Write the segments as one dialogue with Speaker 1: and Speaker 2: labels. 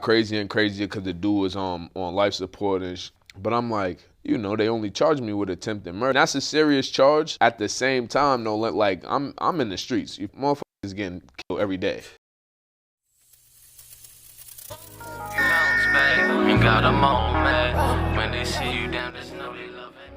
Speaker 1: crazier and crazier because the dude was on life support but I'm like, you know, they only charged me with attempted murder. That's a serious charge. At the same time, though, like I'm in the streets. You motherfuckers getting killed every day.
Speaker 2: Ain't got a moment. When they see you down, just know they love it.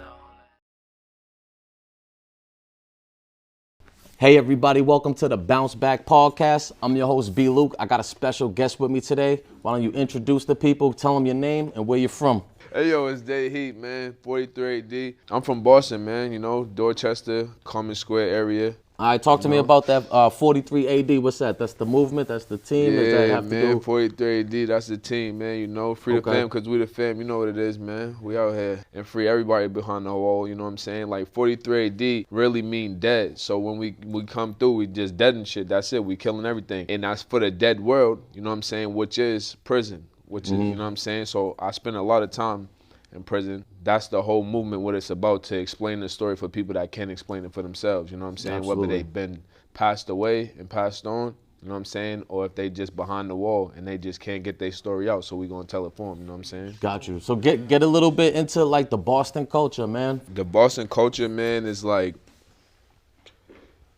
Speaker 3: Hey everybody, welcome to the Bounce Back Podcast. I'm your host B. Luke. I got a special guest with me today. Why don't you introduce the people, tell them your name and where you're from.
Speaker 1: Hey yo, it's Dae Heat, man, 43 AD. I'm from Boston, man, you know, Dorchester, Common Square area.
Speaker 3: All right, talk to me about that 43 AD. What's that? That's the movement, that's the team? Does that have
Speaker 1: man,
Speaker 3: to do?
Speaker 1: 43 AD, that's the team, man, you know. Free the fam, because we the fam, you know what it is, man. We out here and free everybody behind the wall, you know what I'm saying? Like 43 AD really mean dead. So when we come through, we just dead and shit. That's it, we killing everything. And that's for the dead world, you know what I'm saying, which is prison, which is, you know what I'm saying? So I spend a lot of time in prison. That's the whole movement, what it's about, to explain the story for people that can't explain it for themselves, you know what I'm saying?
Speaker 3: Absolutely.
Speaker 1: Whether they've been passed away and passed on, you know what I'm saying, or if they just behind the wall and they just can't get their story out, so we gonna tell it for them, you know what I'm saying?
Speaker 3: Got you. So get a little bit into like the Boston culture, man.
Speaker 1: The Boston culture, man, is like,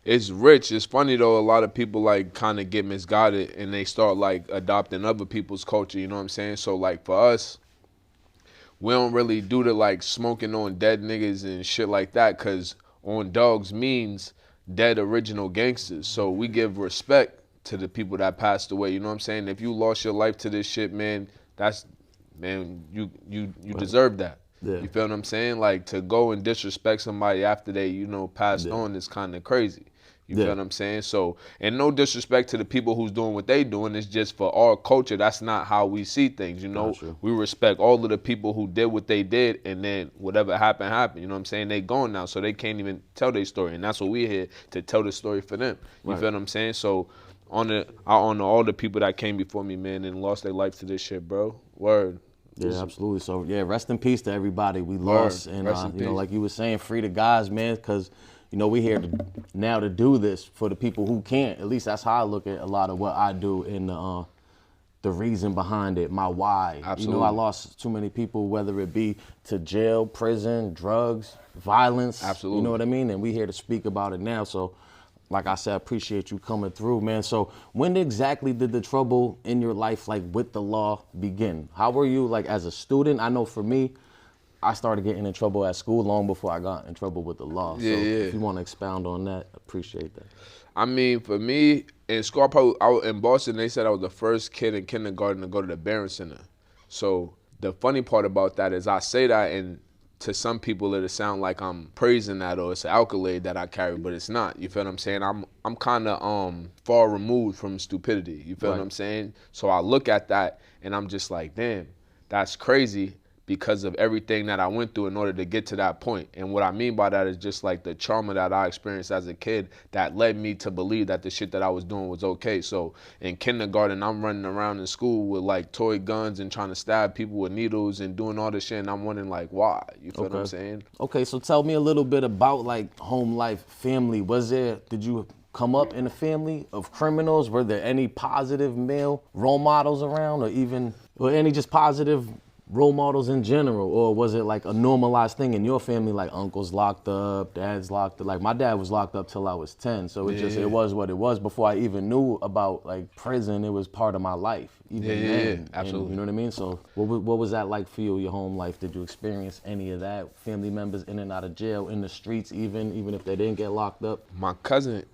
Speaker 1: it's rich. It's funny though, a lot of people like kind of get misguided and they start like adopting other people's culture, you know what I'm saying? So like for us, we don't really do the like smoking on dead niggas and shit like that, cause on dogs means dead original gangsters. So we give respect to the people that passed away. You know what I'm saying? If you lost your life to this shit, man, you deserve that.
Speaker 3: Yeah.
Speaker 1: You feel what I'm saying? Like to go and disrespect somebody after they, you know, passed on is kind of crazy. You feel what I'm saying? So, and no disrespect to the people who's doing what they doing. It's just for our culture, that's not how we see things, you know?
Speaker 3: Gotcha.
Speaker 1: We respect all of the people who did what they did, and then whatever happened, happened. You know what I'm saying? They gone now, so they can't even tell their story, and that's what we're here to tell the story for them. You feel what I'm saying? So, I honor all the people that came before me, man, and lost their life to this shit, bro. Word.
Speaker 3: Yeah, absolutely. So, yeah, rest in peace to everybody we lost. And, you know, like you were saying, free the guys, man, because, you know, we're here now to do this for the people who can't. At least that's how I look at a lot of what I do and the reason behind it, my why.
Speaker 1: Absolutely.
Speaker 3: You know, I lost too many people, whether it be to jail, prison, drugs, violence.
Speaker 1: Absolutely.
Speaker 3: You know what I mean? And we're here to speak about it now. So, like I said, I appreciate you coming through, man. So when exactly did the trouble in your life, like with the law, begin? How were you, like, as a student? I know for me, I started getting in trouble at school long before I got in trouble with the law.
Speaker 1: Yeah,
Speaker 3: so
Speaker 1: yeah.
Speaker 3: if you want to expound on that, appreciate that.
Speaker 1: I mean, for me, in school, in Boston, they said I was the first kid in kindergarten to go to the Barron Center. So the funny part about that is I say that, and to some people it'll sound like I'm praising that or it's an accolade that I carry, but it's not. You feel what I'm saying? I'm kind of far removed from stupidity. You feel what I'm saying? So I look at that and I'm just like, damn, that's crazy, because of everything that I went through in order to get to that point. And what I mean by that is just like the trauma that I experienced as a kid that led me to believe that the shit that I was doing was okay. So in kindergarten, I'm running around in school with like toy guns and trying to stab people with needles and doing all this shit, and I'm wondering like, why? You feel what I'm saying?
Speaker 3: Okay, so tell me a little bit about like home life, family. Did you come up in a family of criminals? Were there any positive male role models around, or any just positive role models in general? Or was it like a normalized thing in your family, like uncles locked up, dads locked up? Like my dad was locked up till I was 10, so it was what it was. Before I even knew about like prison, it was part of my life. Even then.
Speaker 1: Absolutely.
Speaker 3: And, you know what I mean? So what was that like for you, your home life? Did you experience any of that? Family members in and out of jail, in the streets, even if they didn't get locked up?
Speaker 1: My cousin,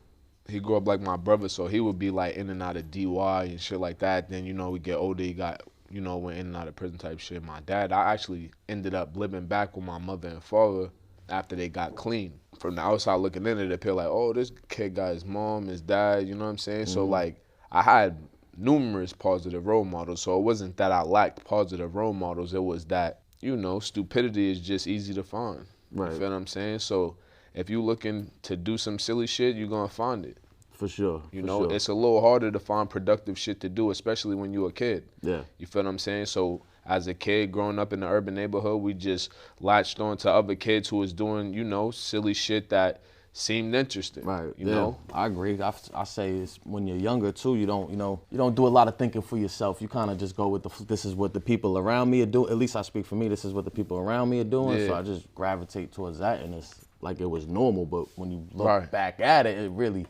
Speaker 1: he grew up like my brother, so he would be like in and out of DY and shit like that. Then, you know, we get older, he got, you know, went in and out of prison type shit. My dad, I actually ended up living back with my mother and father after they got clean. From the outside looking in, it appeared like, oh, this kid got his mom, his dad, you know what I'm saying? So like, I had numerous positive role models, so it wasn't that I lacked positive role models, it was that, you know, stupidity is just easy to find.
Speaker 3: Right.
Speaker 1: You feel what I'm saying? So if you looking to do some silly shit, you're gonna find it.
Speaker 3: For sure.
Speaker 1: You know, it's a little harder to find productive shit to do, especially when you're a kid.
Speaker 3: Yeah.
Speaker 1: You feel what I'm saying? So as a kid growing up in the urban neighborhood, we just latched on to other kids who was doing, you know, silly shit that seemed interesting.
Speaker 3: Right.
Speaker 1: You know?
Speaker 3: I agree. I say it's when you're younger too. You don't do a lot of thinking for yourself. You kind of just go with this is what the people around me are doing. At least I speak for me. This is what the people around me are doing.
Speaker 1: Yeah.
Speaker 3: So I just gravitate towards that, and it's like it was normal. But when you look
Speaker 1: Right.
Speaker 3: back at it, it really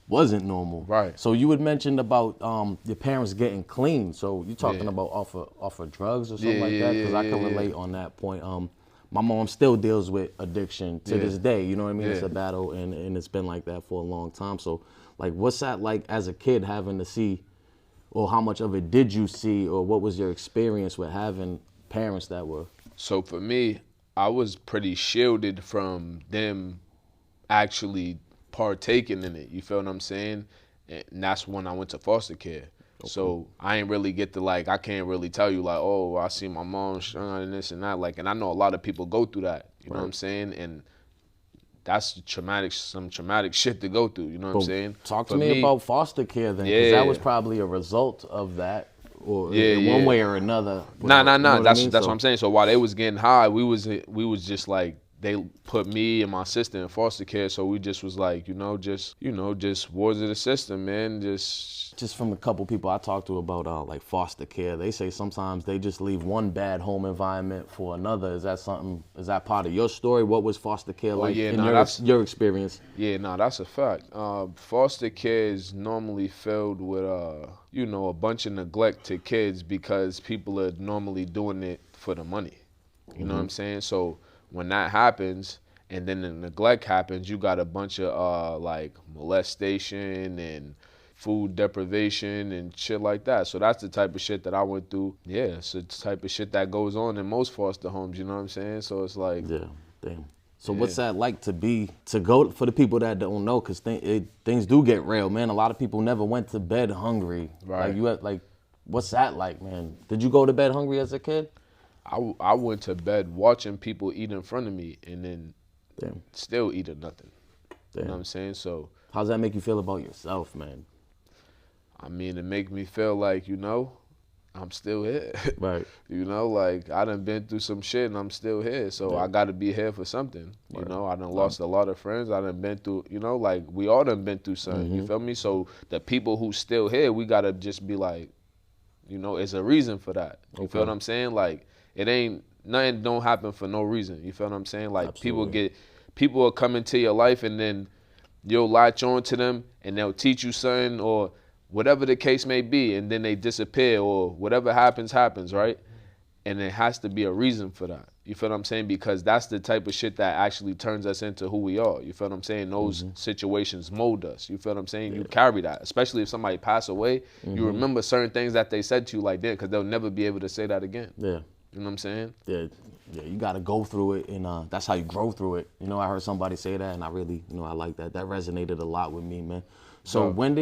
Speaker 3: wasn't normal.
Speaker 1: Right.
Speaker 3: So you had mentioned about your parents getting clean. So you talking
Speaker 1: Yeah.
Speaker 3: about off of drugs or something
Speaker 1: Yeah,
Speaker 3: like
Speaker 1: yeah,
Speaker 3: that? Because I can
Speaker 1: yeah,
Speaker 3: relate on that point. My mom still deals with addiction to this day. You know what I mean? It's
Speaker 1: Yeah.
Speaker 3: a battle, and it's been like that for a long time. So, like, what's that like as a kid having to see, or how much of it did you see, or what was your experience with having parents that were?
Speaker 1: So for me, I was pretty shielded from them actually partaking in it. You feel what I'm saying? And that's when I went to foster care. So I ain't really get to like, I can't really tell you like, oh, I see my mom shine and this and that. Like, and I know a lot of people go through that. You know what I'm saying? And that's some traumatic shit to go through. You know what I'm saying?
Speaker 3: Talk to
Speaker 1: For
Speaker 3: me about foster care then, because that was probably a result of that, or in one way or another.
Speaker 1: Nah.
Speaker 3: You know what I mean?
Speaker 1: That's what I'm saying. So while they was getting high, we was just like, they put me and my sister in foster care, so we just was like, just wards of the system, man.
Speaker 3: Just from a couple people I talked to about like foster care, they say sometimes they just leave one bad home environment for another. Is that part of your story? What was foster care like in your experience?
Speaker 1: Yeah, that's a fact. Foster care is normally filled with a bunch of neglect to kids because people are normally doing it for the money. You know what I'm saying? So when that happens and then the neglect happens, you got a bunch of like molestation and food deprivation and shit like that. So that's the type of shit that I went through. Yeah, it's the type of shit that goes on in most foster homes, you know what I'm saying? So it's like...
Speaker 3: Yeah, damn. So what's that like to go, for the people that don't know, because things do get real, man. A lot of people never went to bed hungry.
Speaker 1: Right.
Speaker 3: What's that like, man? Did you go to bed hungry as a kid?
Speaker 1: I went to bed watching people eat in front of me and then still eating nothing. You know what I'm saying? So
Speaker 3: how does that make you feel about yourself, man?
Speaker 1: I mean, it make me feel like, I'm still here.
Speaker 3: Right.
Speaker 1: Like I done been through some shit and I'm still here. So I got to be here for something. Right. I done lost a lot of friends. I done been through, like we all done been through something. You feel me? So the people who still here, we got to just be like, it's a reason for that. You feel what I'm saying? Like, it ain't, nothing don't happen for no reason. You feel what I'm saying? Like,
Speaker 3: Absolutely.
Speaker 1: people will come into your life and then you'll latch on to them and they'll teach you something or whatever the case may be, and then they disappear or whatever happens, right? And it has to be a reason for that. You feel what I'm saying? Because that's the type of shit that actually turns us into who we are. You feel what I'm saying? Those situations mold us. You feel what I'm saying? You carry that. Especially if somebody pass away, you remember certain things that they said to you like that because they'll never be able to say that again.
Speaker 3: Yeah.
Speaker 1: You know what I'm saying?
Speaker 3: Yeah, you got to go through it, and that's how you grow through it. I heard somebody say that, and I really, I like that. That resonated a lot with me, man. So when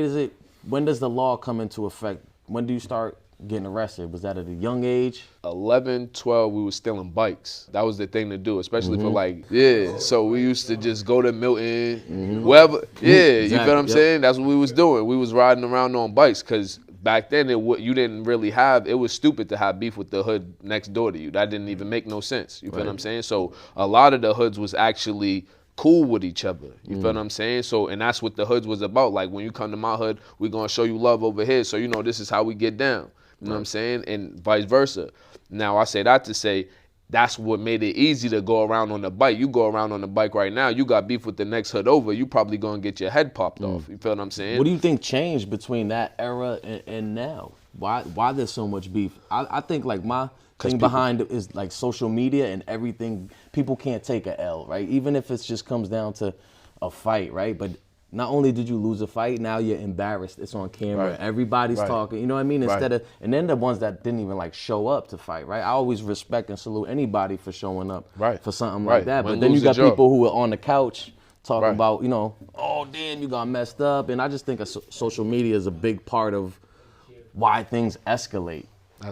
Speaker 3: does the law come into effect? When do you start getting arrested? Was that at a young age?
Speaker 1: 11, 12, we was stealing bikes. That was the thing to do, especially for so we used to just go to Milton, wherever. Yeah,
Speaker 3: Exactly.
Speaker 1: You feel what I'm saying? That's what we was doing. We was riding around on bikes because back then you didn't really have, it was stupid to have beef with the hood next door to you. That didn't even make no sense. You feel what I'm saying? So a lot of the hoods was actually cool with each other. You feel what I'm saying? So, and that's what the hoods was about. Like, when you come to my hood, we gonna show you love over here. So, this is how we get down. You know what I'm saying? And vice versa. Now, I say that to say, that's what made it easy to go around on the bike. You go around on the bike right now, you got beef with the next hood over, you probably gonna get your head popped off. You feel what I'm saying?
Speaker 3: What do you think changed between that era and now? Why there's so much beef? I think like my thing behind it is like social media and everything. People can't take a L, right? Even if it just comes down to a fight, right? But not only did you lose a fight, now you're embarrassed. It's on camera. Right. Everybody's talking. You know what I mean? And then the ones that didn't even like show up to fight, right? I always respect and salute anybody for showing up for something like that. But then you got people who are on the couch talking about, oh, damn, you got messed up. And I just think social media is a big part of why things escalate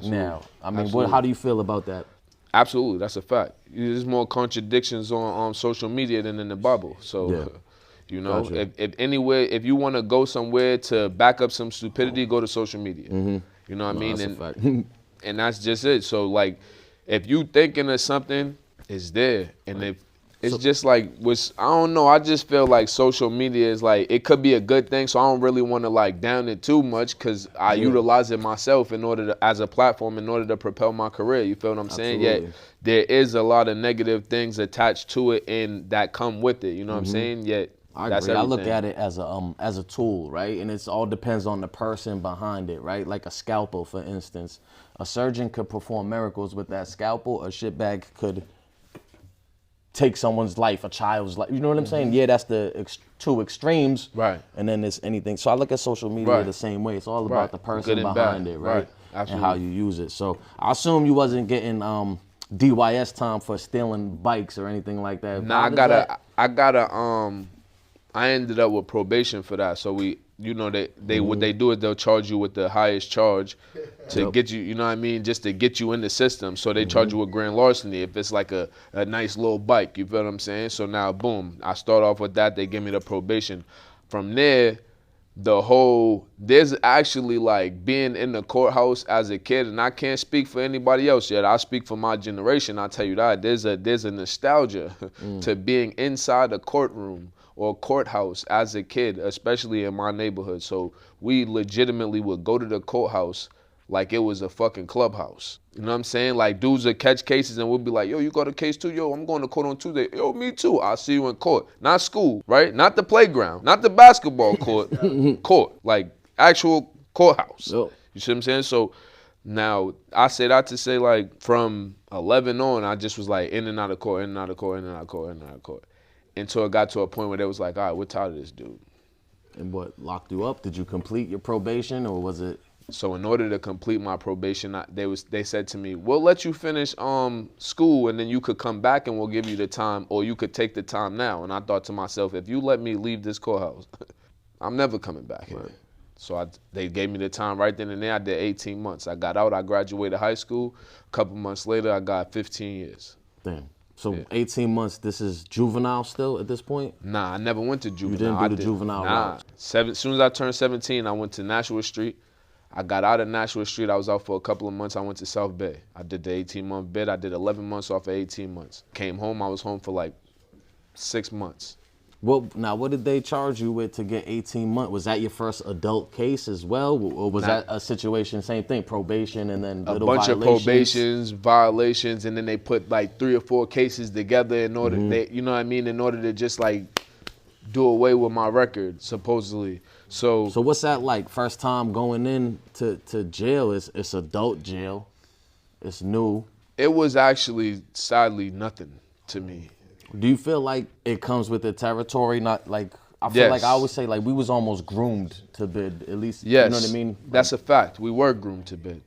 Speaker 3: now. I mean, how do you feel about that?
Speaker 1: Absolutely, that's a fact. There's more contradictions on social media than in the Bible. So, gotcha. if you want to go somewhere to back up some stupidity, go to social media. You know what I mean?
Speaker 3: That's a fact.
Speaker 1: And that's just it. So, like, if you thinking of something, it's there. And It's just like, I don't know, I just feel like social media is like, it could be a good thing, so I don't really want to like down it too much because I utilize it myself in order to, as a platform, in order to propel my career. You feel what I'm saying?
Speaker 3: Absolutely.
Speaker 1: Yet there is a lot of negative things attached to it and that come with it. You know what I'm saying? Yet
Speaker 3: I
Speaker 1: that's
Speaker 3: agree. I
Speaker 1: everything.
Speaker 3: look at it as a tool, right? And it's all depends on the person behind it, right? Like a scalpel, for instance. A surgeon could perform miracles with that scalpel. A shitbag could take someone's life, a child's life. You know what I'm saying? Yeah, that's the two extremes.
Speaker 1: Right.
Speaker 3: And then there's anything. So I look at social media the same way. It's all about the person
Speaker 1: Good and
Speaker 3: behind
Speaker 1: bad.
Speaker 3: it, right?
Speaker 1: Absolutely.
Speaker 3: And how you use it. So I assume you wasn't getting DYS time for stealing bikes or anything like that.
Speaker 1: Nah, I ended up with probation for that. So they what they do is they'll charge you with the highest charge to get you, you know what I mean, just to get you in the system. So they charge you with grand larceny if it's like a nice little bike, you feel what I'm saying? So now, boom, I start off with that. They give me the probation. From there, there's actually like being in the courthouse as a kid, and I can't speak for anybody else yet. I speak for my generation. I'll tell you that there's a nostalgia to being inside a courtroom or courthouse as a kid, especially in my neighborhood. So we legitimately would go to the courthouse like it was a fucking clubhouse. You know what I'm saying? Like dudes would catch cases and we'll be like, yo, you got a case too? Yo, I'm going to court on Tuesday. Yo, me too. I'll see you in court. Not school, right? Not the playground, not the basketball court. Court, like actual courthouse.
Speaker 3: Yo.
Speaker 1: You see what I'm saying? So now I say that to say like from 11 on, I just was like in and out of court, in and out of court, in and out of court, in and out of court. Until it got to a point where they was like, all right, we're tired of this dude.
Speaker 3: And what, locked you up? Did you complete your probation or was it?
Speaker 1: So in order to complete my probation, they said to me, we'll let you finish school and then you could come back and we'll give you the time, or you could take the time now. And I thought to myself, if you let me leave this courthouse, I'm never coming back here.
Speaker 3: Right.
Speaker 1: So they gave me the time right then and there. I did 18 months. I got out, I graduated high school. A couple months later, I got 15 years.
Speaker 3: Damn. So 18 months, this is juvenile still at this point?
Speaker 1: Nah, I never went to juvenile.
Speaker 3: You didn't do the juvenile route?
Speaker 1: As soon as I turned 17, I went to Nashua Street. I got out of Nashua Street. I was out for a couple of months. I went to South Bay. I did the 18-month bid. I did 11 months off of 18 months. Came home. I was home for like 6 months.
Speaker 3: Well, now, what did they charge you with to get 18 months? Was that your first adult case as well? Or was that a situation, same thing, probation and then little
Speaker 1: bunch
Speaker 3: violations?
Speaker 1: of probations, violations, and then they put like 3 or 4 cases together in order, you know what I mean, in order to just like do away with my record, supposedly. So
Speaker 3: what's that like? First time going in to jail, it's adult jail. It's new.
Speaker 1: It was actually, sadly, nothing to me.
Speaker 3: Do you feel like it comes with the territory? Not like, I feel like I always say like we was almost groomed to bid, at least,
Speaker 1: yes,
Speaker 3: you know what I mean?
Speaker 1: That's a fact. We were groomed to bid.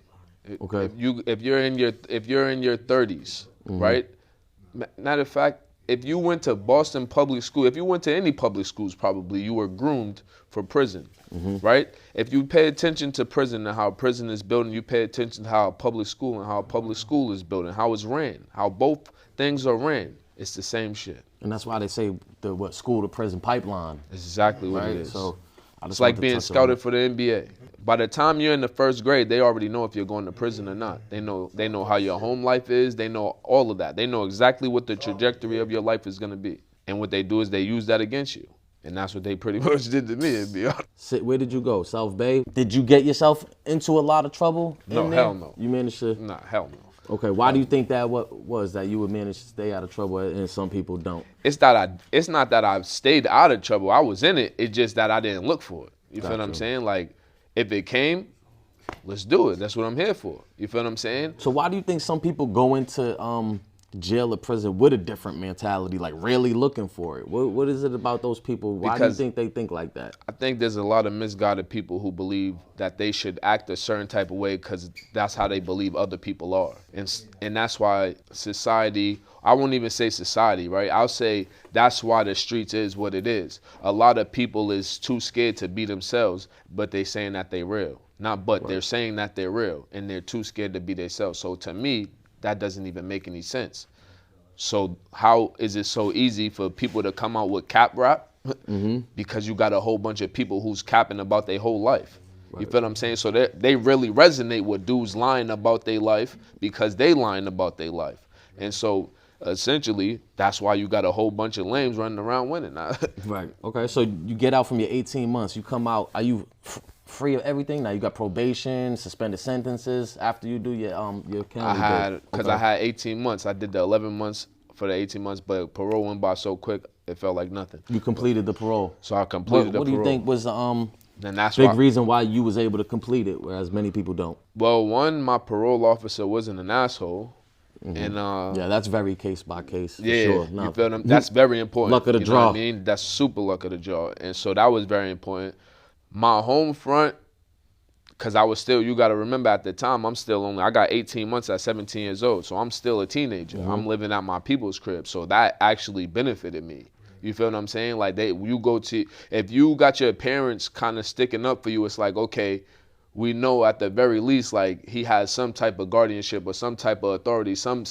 Speaker 3: Okay.
Speaker 1: If you're in your 30s, right? Matter of fact, if you went to Boston public school, if you went to any public schools, probably you were groomed for prison, right? If you pay attention to prison and how prison is built, and you pay attention to how public school and how public school is built and how it's ran, how both things are ran, it's the same shit.
Speaker 3: And that's why they say the school to prison pipeline.
Speaker 1: It's exactly what
Speaker 3: Right?
Speaker 1: it is.
Speaker 3: So
Speaker 1: It's like being scouted for the NBA. By the time you're in the first grade, they already know if you're going to prison or not. They know how your home life is. They know all of that. They know exactly what the trajectory of your life is going to be. And what they do is they use that against you. And that's what they pretty much did to me, to be honest.
Speaker 3: Where did you go? South Bay? Did you get yourself into a lot of trouble?
Speaker 1: No, hell no.
Speaker 3: You managed to?
Speaker 1: Nah, hell no.
Speaker 3: Okay, why do you think that was that you would manage to stay out of trouble and some people don't?
Speaker 1: It's not that I stayed out of trouble. I was in it. It's just that I didn't look for it. You feel what I'm saying? Like, if it came, let's do it. That's what I'm here for. You feel what I'm saying?
Speaker 3: So why do you think some people go into jail or prison with a different mentality, like really looking for it? What is it about those people? Why do you think they think like that?
Speaker 1: I think there's a lot of misguided people who believe that they should act a certain type of way because that's how they believe other people are. And that's why society, I won't even say society, right? I'll say that's why the streets is what it is. A lot of people is too scared to be themselves, but they saying that they real. They're saying that they're real, and they're too scared to be themselves. So to me, that doesn't even make any sense. So how is it so easy for people to come out with cap rap? Because you got a whole bunch of people who's capping about their whole life. You feel what I'm saying? So they really resonate with dudes lying about their life because they lying about their life. And so essentially, that's why you got a whole bunch of lames running around winning.
Speaker 3: Right. Okay. So you get out from your 18 months. You come out. Are you free of everything? Now you got probation, suspended sentences after you do your penalty.
Speaker 1: I had 18 months. I did the 11 months for the 18 months, but parole went by so quick it felt like nothing.
Speaker 3: You completed the parole.
Speaker 1: So I completed the parole.
Speaker 3: What do you think was
Speaker 1: then that's
Speaker 3: big reason why you was able to complete it, whereas many people don't?
Speaker 1: Well, one, my parole officer wasn't an asshole. And
Speaker 3: yeah, that's very case by case. For
Speaker 1: yeah,
Speaker 3: sure.
Speaker 1: You feel them? That's very important.
Speaker 3: Luck of the
Speaker 1: you
Speaker 3: draw.
Speaker 1: Know what I mean, that's super luck of the draw, and so that was very important. My home front, because I was still. You got to remember at the time, I got 18 months at 17 years old, so I'm still a teenager. I'm living at my people's crib, so that actually benefited me. You feel what I'm saying? Like if you got your parents kind of sticking up for you, it's like, okay, we know at the very least, like, he has some type of guardianship or some type of authority, some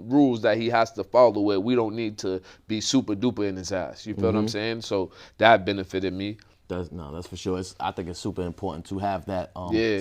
Speaker 1: rules that he has to follow where we don't need to be super duper in his ass. You feel what I'm saying? So that benefited me.
Speaker 3: That's for sure. I think it's super important to have that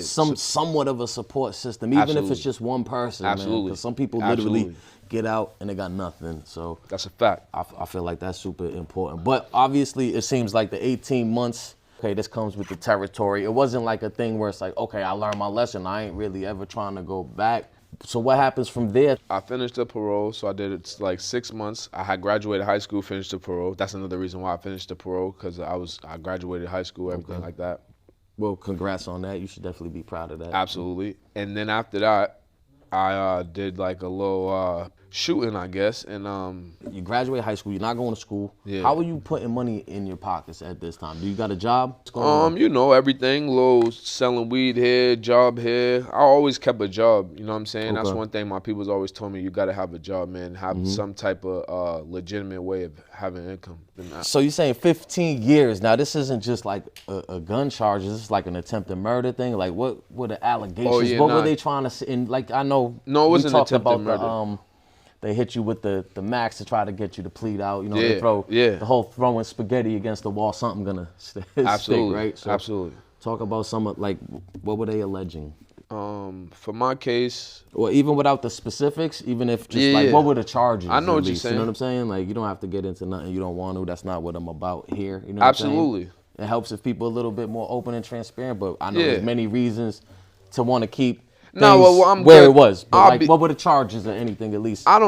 Speaker 3: somewhat of a support system, even if it's just one person.
Speaker 1: Absolutely.
Speaker 3: Because some people literally get out and they got nothing. So
Speaker 1: that's a fact.
Speaker 3: I feel like that's super important. But obviously, it seems like the 18 months. Okay, this comes with the territory. It wasn't like a thing where it's like, okay, I learned my lesson. I ain't really ever trying to go back. So what happens from there?
Speaker 1: I finished the parole, so I did it like 6 months. I had graduated high school, finished the parole. That's another reason why I finished the parole, because I graduated high school, everything like that.
Speaker 3: Well, congrats on that. You should definitely be proud of that.
Speaker 1: Absolutely. And then after that, I did like a little shooting, I guess, and
Speaker 3: you graduate high school. You're not going to school.
Speaker 1: Yeah.
Speaker 3: How are you putting money in your pockets at this time? Do you got a job?
Speaker 1: You know, everything. Little selling weed here, job here. I always kept a job. You know what I'm saying? That's one thing my people's always told me. You got to have a job, man. Have some type of legitimate way of having income.
Speaker 3: So you're saying 15 years. Now, this isn't just like a gun charge. This is like an attempted murder thing. Like, what were the allegations?
Speaker 1: Oh, yeah,
Speaker 3: what were they trying to say? And like, I know
Speaker 1: no, it wasn't
Speaker 3: we talked
Speaker 1: attempted
Speaker 3: about
Speaker 1: murder.
Speaker 3: They hit you with the max to try to get you to plead out. You know,
Speaker 1: Yeah,
Speaker 3: they throw
Speaker 1: yeah.
Speaker 3: the whole throwing spaghetti against the wall, something gonna stick, right? So
Speaker 1: absolutely.
Speaker 3: Talk about some of, like, what were they alleging?
Speaker 1: For my case,
Speaker 3: Or even without the specifics, even if just what were the charges?
Speaker 1: I know what
Speaker 3: at
Speaker 1: you're
Speaker 3: least?
Speaker 1: saying.
Speaker 3: You know what I'm saying? Like, you don't have to get into nothing you don't want to. That's not what I'm about here. You know
Speaker 1: absolutely.
Speaker 3: What I'm saying? It helps if people are a little bit more open and transparent, but I know
Speaker 1: Yeah.
Speaker 3: there's many reasons to want to keep
Speaker 1: No, well, I'm
Speaker 3: where
Speaker 1: good.
Speaker 3: it was. But
Speaker 1: I'll
Speaker 3: like,
Speaker 1: be-
Speaker 3: what were the charges or anything at least?
Speaker 1: I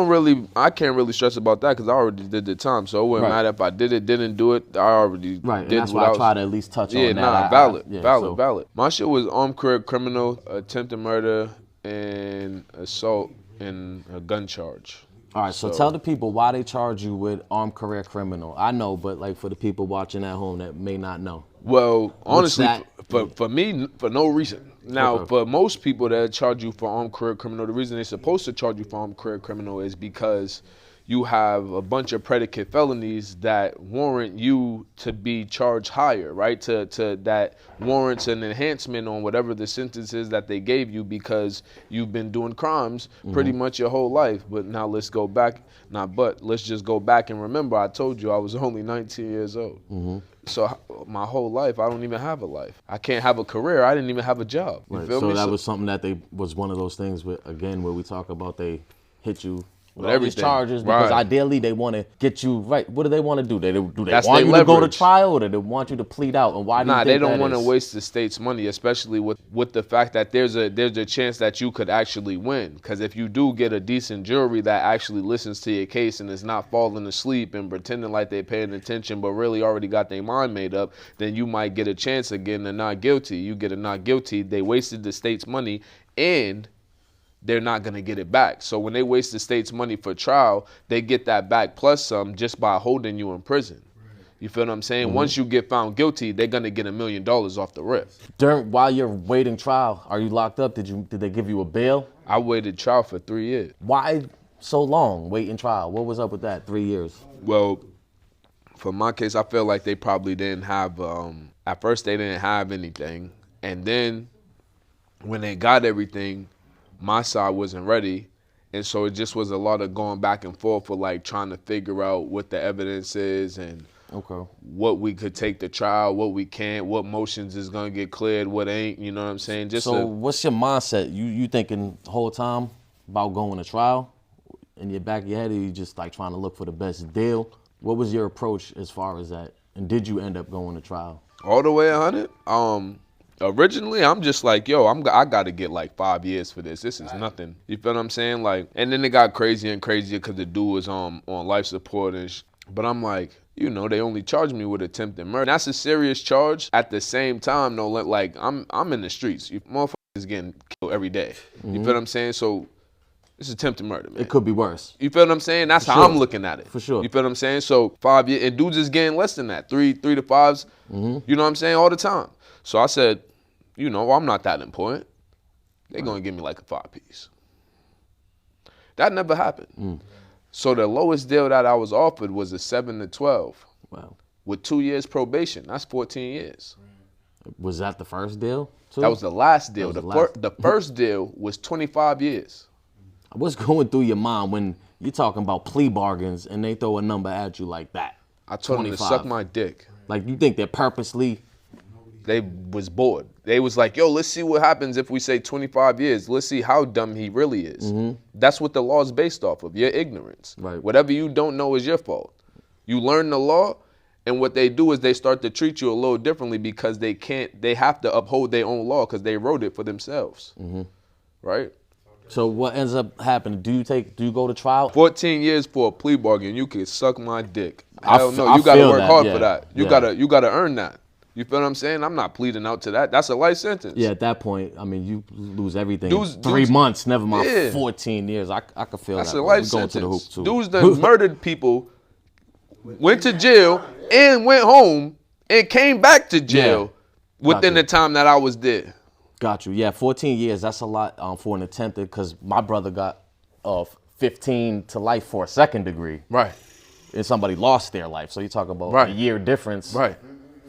Speaker 1: can't really stress about that because I already did the time. So it wouldn't
Speaker 3: Right.
Speaker 1: matter if I did it, didn't do it. I already
Speaker 3: Right, and
Speaker 1: did
Speaker 3: that's
Speaker 1: what
Speaker 3: why I
Speaker 1: was-
Speaker 3: try to at least touch
Speaker 1: Yeah,
Speaker 3: on that.
Speaker 1: nah,
Speaker 3: so-
Speaker 1: valid. My shit was armed career criminal, attempted murder, and assault, and a gun charge.
Speaker 3: All right, so tell the people why they charge you with armed career criminal. I know, but like for the people watching at home that may not know.
Speaker 1: Well, honestly,
Speaker 3: that?
Speaker 1: for me, for no reason. Now,
Speaker 3: Okay.
Speaker 1: for most people that charge you for armed career criminal, the reason they're supposed to charge you for armed career criminal is because you have a bunch of predicate felonies that warrant you to be charged higher, right? To that warrants an enhancement on whatever the sentence is that they gave you because you've been doing crimes pretty much your whole life. But now let's go back, let's just go back and remember I told you I was only 19 years old. So my whole life, I don't even have a life. I can't have a career. I didn't even have a job. You feel
Speaker 3: So
Speaker 1: me?
Speaker 3: that was something that was one of those things where we talk about they hit you with all these
Speaker 1: everything.
Speaker 3: charges because
Speaker 1: Right.
Speaker 3: ideally they want to get you right. What do they want to do? Do they
Speaker 1: That's
Speaker 3: want
Speaker 1: their
Speaker 3: you to go to
Speaker 1: leverage.
Speaker 3: trial or do they want you to plead out? And why do you think
Speaker 1: they don't
Speaker 3: that
Speaker 1: want to
Speaker 3: is?
Speaker 1: waste the state's money, especially with the fact that there's a chance that you could actually win. Because if you do get a decent jury that actually listens to your case and is not falling asleep and pretending like they're paying attention but really already got their mind made up, then you might get a chance of getting a not guilty. You get a not guilty, they wasted the state's money and they're not going to get it back. So when they waste the state's money for trial, they get that back plus some just by holding you in prison. You feel what I'm saying? Once you get found guilty, they're going to get $1 million off the rip.
Speaker 3: While you're waiting trial, are you locked up? Did they give you a bail?
Speaker 1: I waited trial for 3 years.
Speaker 3: Why so long waiting trial? What was up with that 3 years?
Speaker 1: Well, for my case, I feel like they probably didn't have, at first they didn't have anything. And then when they got everything, my side wasn't ready. And so it just was a lot of going back and forth for like trying to figure out what the evidence is and what we could take to trial, what we can't, what motions is going to get cleared, what ain't, you know what I'm saying?
Speaker 3: So what's your mindset? You thinking the whole time about going to trial? in your back of your head, or you just like trying to look for the best deal? What was your approach as far as that? And did you end up going to trial?
Speaker 1: All the way 100. Originally, I'm just like, yo, I got to get like 5 years for this. This is nothing. You feel what I'm saying? Like, and then it got crazier and crazier because the dude was on life support but I'm like, you know, they only charged me with attempted murder. That's a serious charge. At the same time, though, like I'm in the streets. You motherfuckers getting killed every day. You feel what I'm saying? So it's attempted murder, man.
Speaker 3: It could be worse.
Speaker 1: You feel what I'm saying? That's
Speaker 3: For
Speaker 1: how
Speaker 3: sure.
Speaker 1: I'm looking at it.
Speaker 3: For sure.
Speaker 1: You feel what I'm saying? So 5 years, and dudes is getting less than that, 3 to 5s. You know what I'm saying? All the time. So I said, you know, I'm not that important. They're gonna give me like a 5-piece. That never happened. So the lowest deal that I was offered was a 7 to 12.
Speaker 3: Wow.
Speaker 1: With 2 years probation. That's 14 years.
Speaker 3: Was that the first deal, too?
Speaker 1: That was the last deal.
Speaker 3: That was
Speaker 1: The first deal was 25 years.
Speaker 3: What's going through your mind when you're talking about plea bargains and they throw a number at you like that?
Speaker 1: I told them to suck my dick.
Speaker 3: Like, you think they're purposely?
Speaker 1: They was bored. They was like, yo, let's see what happens if we say 25 years. Let's see how dumb he really is. That's what the law is based off of, your ignorance.
Speaker 3: Right.
Speaker 1: Whatever you don't know is your fault. You learn the law, and what they do is they start to treat you a little differently because they have to uphold their own law because they wrote it for themselves. Right?
Speaker 3: So what ends up happening? Do you go to trial?
Speaker 1: 14 years for a plea bargain, you can suck my dick.
Speaker 3: I
Speaker 1: Hell no,
Speaker 3: I
Speaker 1: you gotta
Speaker 3: feel
Speaker 1: work
Speaker 3: that,
Speaker 1: hard
Speaker 3: yeah.
Speaker 1: for that. You gotta earn that. You feel what I'm saying? I'm not pleading out to that. That's a life sentence.
Speaker 3: Yeah, at that point, I mean, you lose everything.
Speaker 1: Dudes-
Speaker 3: 3 months, never mind
Speaker 1: Yeah.
Speaker 3: 14 years. I could feel
Speaker 1: That's
Speaker 3: that.
Speaker 1: a
Speaker 3: bro.
Speaker 1: life
Speaker 3: We going
Speaker 1: sentence.
Speaker 3: to the hoop too.
Speaker 1: Dudes that murdered people, went to jail, and went home, and came back to jail within the time that I was there.
Speaker 3: Got you. Yeah, 14 years. That's a lot for an attempted. Because my brother got 15 to life for a second degree.
Speaker 1: Right.
Speaker 3: And somebody lost their life. So you're talking about
Speaker 1: Right.
Speaker 3: a year difference.
Speaker 1: Right.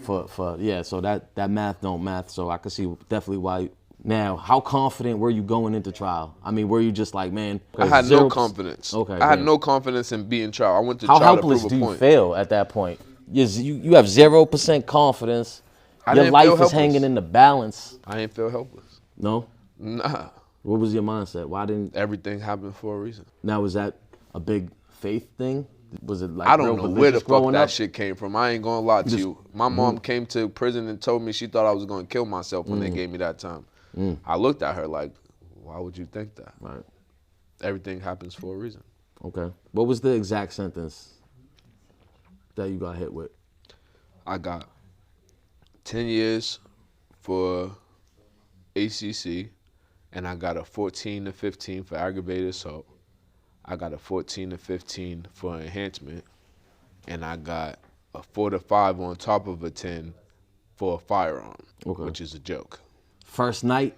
Speaker 3: For yeah. So that math don't math. So I could see definitely why. Now, how confident were you going into trial? I mean, were you just like, man?
Speaker 1: I had no confidence.
Speaker 3: Okay.
Speaker 1: I had
Speaker 3: damn.
Speaker 1: no confidence in being trial. I went to
Speaker 3: How
Speaker 1: trial to
Speaker 3: helpless
Speaker 1: prove
Speaker 3: do
Speaker 1: a
Speaker 3: you
Speaker 1: point.
Speaker 3: feel at that point? You have 0% confidence.
Speaker 1: I
Speaker 3: Your
Speaker 1: didn't
Speaker 3: life
Speaker 1: feel
Speaker 3: is
Speaker 1: helpless.
Speaker 3: hanging in the balance.
Speaker 1: I didn't feel helpless.
Speaker 3: No?
Speaker 1: Nah.
Speaker 3: What was your mindset? Why didn't?
Speaker 1: Everything happened for a reason.
Speaker 3: Now, was that a big faith thing? Was it like
Speaker 1: I don't
Speaker 3: real
Speaker 1: know where the
Speaker 3: religious
Speaker 1: fuck
Speaker 3: growing
Speaker 1: that
Speaker 3: up?
Speaker 1: shit came from. I ain't gonna lie to you. My mom came to prison and told me she thought I was gonna kill myself when they gave me that time. I looked at her like, why would you think that?
Speaker 3: Right.
Speaker 1: Everything happens for a reason.
Speaker 3: Okay. What was the exact sentence that you got hit with?
Speaker 1: I got 10 years for ACC, and I got a 14 to 15 for aggravated assault. I got a 14 to 15 for enhancement, and I got a 4 to 5 on top of a 10 for a firearm, which is a joke.
Speaker 3: First night,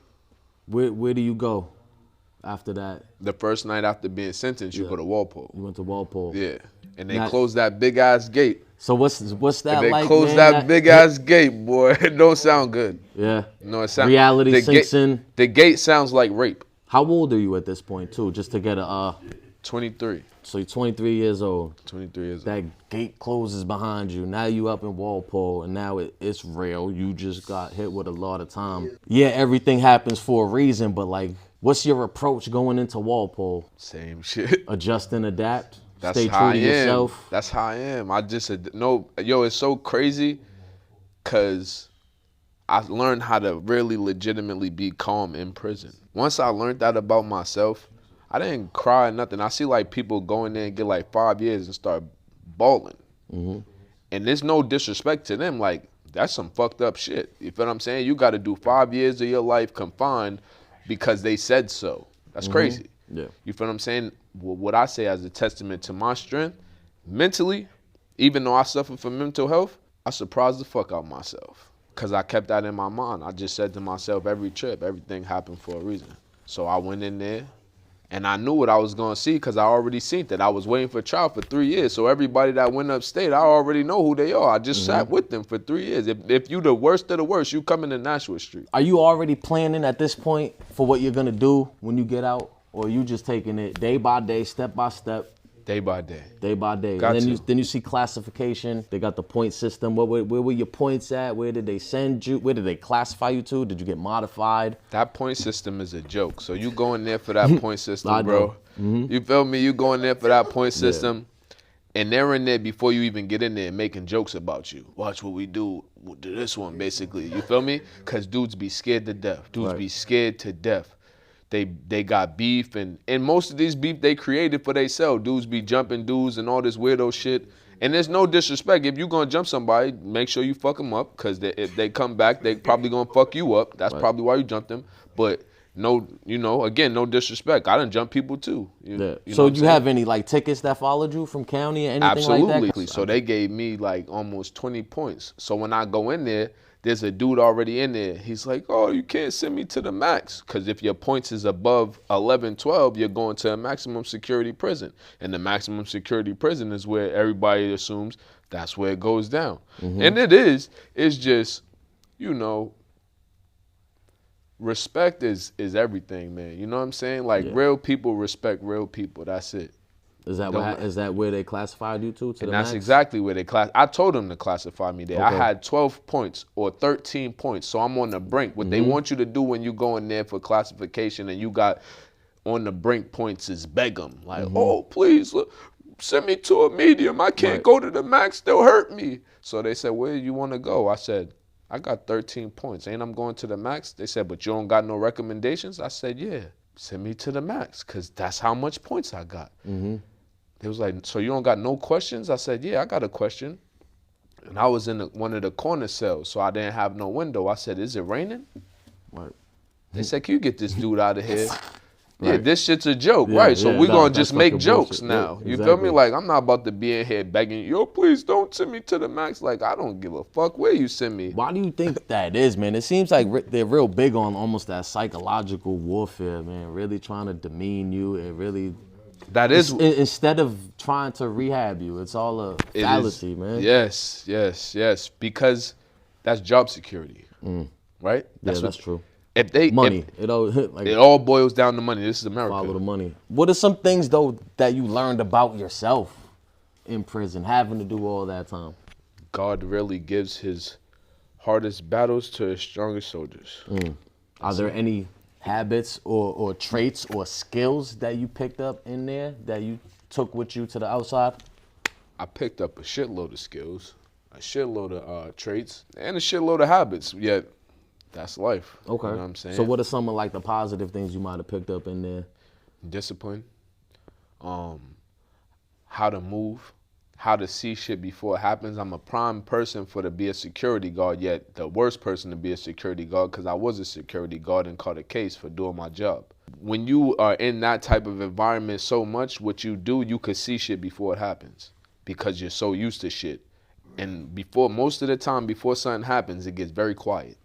Speaker 3: where do you go after that?
Speaker 1: The first night after being sentenced, you go to Walpole.
Speaker 3: You went to Walpole.
Speaker 1: Yeah, and they
Speaker 3: Now-
Speaker 1: closed that big ass gate.
Speaker 3: So what's that
Speaker 1: They
Speaker 3: like,
Speaker 1: closed
Speaker 3: man?
Speaker 1: that big ass gate, boy. It don't sound good.
Speaker 3: Yeah.
Speaker 1: No, it sounds.
Speaker 3: Reality sinks in.
Speaker 1: The gate sounds like rape.
Speaker 3: How old are you at this point, too? Just to get a
Speaker 1: 23.
Speaker 3: So you're 23 years old.
Speaker 1: 23 years old.
Speaker 3: That gate closes behind you. Now you up in Walpole, and now it's real. You just got hit with a lot of time. Yeah, everything happens for a reason, but like, what's your approach going into Walpole?
Speaker 1: Same shit.
Speaker 3: Adjust and adapt.
Speaker 1: That's
Speaker 3: Stay
Speaker 1: how
Speaker 3: true
Speaker 1: I
Speaker 3: to
Speaker 1: am.
Speaker 3: yourself.
Speaker 1: That's how I am. I just no. Yo, it's so crazy, cause I learned how to really legitimately be calm in prison. Once I learned that about myself, I didn't cry or nothing. I see like people go in there and get like 5 years and start bawling. And there's no disrespect to them. Like, that's some fucked up shit. You feel what I'm saying? You got to do 5 years of your life confined because they said so. That's crazy.
Speaker 3: Yeah.
Speaker 1: You feel what I'm saying? What I say as a testament to my strength, mentally, even though I suffer from mental health, I surprised the fuck out myself. Because I kept that in my mind. I just said to myself, every trip, everything happened for a reason. So I went in there, and I knew what I was going to see because I already seen that. I was waiting for trial for 3 years. So everybody that went upstate, I already know who they are. I just sat with them for 3 years. If you the worst of the worst, you come into Nashua Street.
Speaker 3: Are you already planning at this point for what you're gonna do when you get out, or are you just taking it day by day, step by step,
Speaker 1: Day by day.
Speaker 3: Day by day.
Speaker 1: Got
Speaker 3: And
Speaker 1: to.
Speaker 3: then you see classification. They got the point system. Where were your points at? Where did they send you? Where did they classify you to? Did you get modified?
Speaker 1: That point system is a joke. So you go in there for that point system,
Speaker 3: I
Speaker 1: bro.
Speaker 3: know.
Speaker 1: You feel me? You go in there for that point system, and they're in there before you even get in there making jokes about you. Watch what we do to this one, basically. You feel me? Because dudes be scared to death. Dudes be scared to death. They got beef, and most of these beef they created for themselves. Dudes be jumping dudes and all this weirdo shit. And there's no disrespect. If you gonna jump somebody, make sure you fuck them up, because if they come back, they probably gonna fuck you up. That's probably why you jumped them. But no, again, no disrespect. I done jump people too.
Speaker 3: So you have any like tickets that followed you from county or anything like that?
Speaker 1: Absolutely. So they gave me like almost 20 points. So when I go in there, there's a dude already in there. He's like, oh, you can't send me to the max, because if your points is above 11, 12, you're going to a maximum security prison. And the maximum security prison is where everybody assumes that's where it goes down. And it is. It's just, respect is everything, man. You know what I'm saying? Like real people respect real people. That's it.
Speaker 3: Is that where they classified you to the
Speaker 1: And that's
Speaker 3: max?
Speaker 1: exactly where they I told them to classify me there.
Speaker 3: Okay.
Speaker 1: I had 12 points or 13 points, so I'm on the brink. What they want you to do when you go in there for classification and you got on the brink points is beg them. Like, oh, please, look, send me to a medium. I can't go to the max. They'll hurt me. So they said, where do you want to go? I said, I got 13 points. Ain't I'm going to the max? They said, but you don't got no recommendations? I said, yeah, send me to the max, because that's how much points I got. They was like, so you don't got no questions? I said, yeah, I got a question. And I was in one of the corner cells, so I didn't have no window. I said, is it raining?
Speaker 3: Right.
Speaker 1: They said, can you get this dude out of here? Yeah, this shit's a joke, right? So
Speaker 3: yeah,
Speaker 1: we're going to
Speaker 3: that's
Speaker 1: just make
Speaker 3: fucking
Speaker 1: jokes
Speaker 3: bullshit.
Speaker 1: now.
Speaker 3: Yeah,
Speaker 1: You feel
Speaker 3: exactly.
Speaker 1: me? Like, I'm not about to be in here begging, yo, please don't send me to the max. Like, I don't give a fuck where you send me.
Speaker 3: Why do you think that is, man? It seems like they're real big on almost that psychological warfare, man. Really trying to demean you and really...
Speaker 1: That is...
Speaker 3: Instead of trying to rehab you, it's all a fallacy, man.
Speaker 1: Yes. Because that's job security, right?
Speaker 3: That's true.
Speaker 1: If they...
Speaker 3: Money.
Speaker 1: It all boils down to money. This is America.
Speaker 3: Follow the money. What are some things, though, that you learned about yourself in prison, having to do all that time?
Speaker 1: God really gives his hardest battles to his strongest soldiers.
Speaker 3: Are there any habits or traits or skills that you picked up in there that you took with you to the outside?
Speaker 1: I picked up a shitload of skills, a shitload of traits, and a shitload of habits, yet that's life.
Speaker 3: Okay.
Speaker 1: You know what I'm saying?
Speaker 3: So what are some of like the positive things you might have picked up in there?
Speaker 1: Discipline, how to move, how to see shit before it happens. I'm a prime person to be a security guard, yet the worst person to be a security guard, because I was a security guard and caught a case for doing my job. When you are in that type of environment so much, what you do, you could see shit before it happens because you're so used to shit. And most of the time, before something happens, it gets very quiet.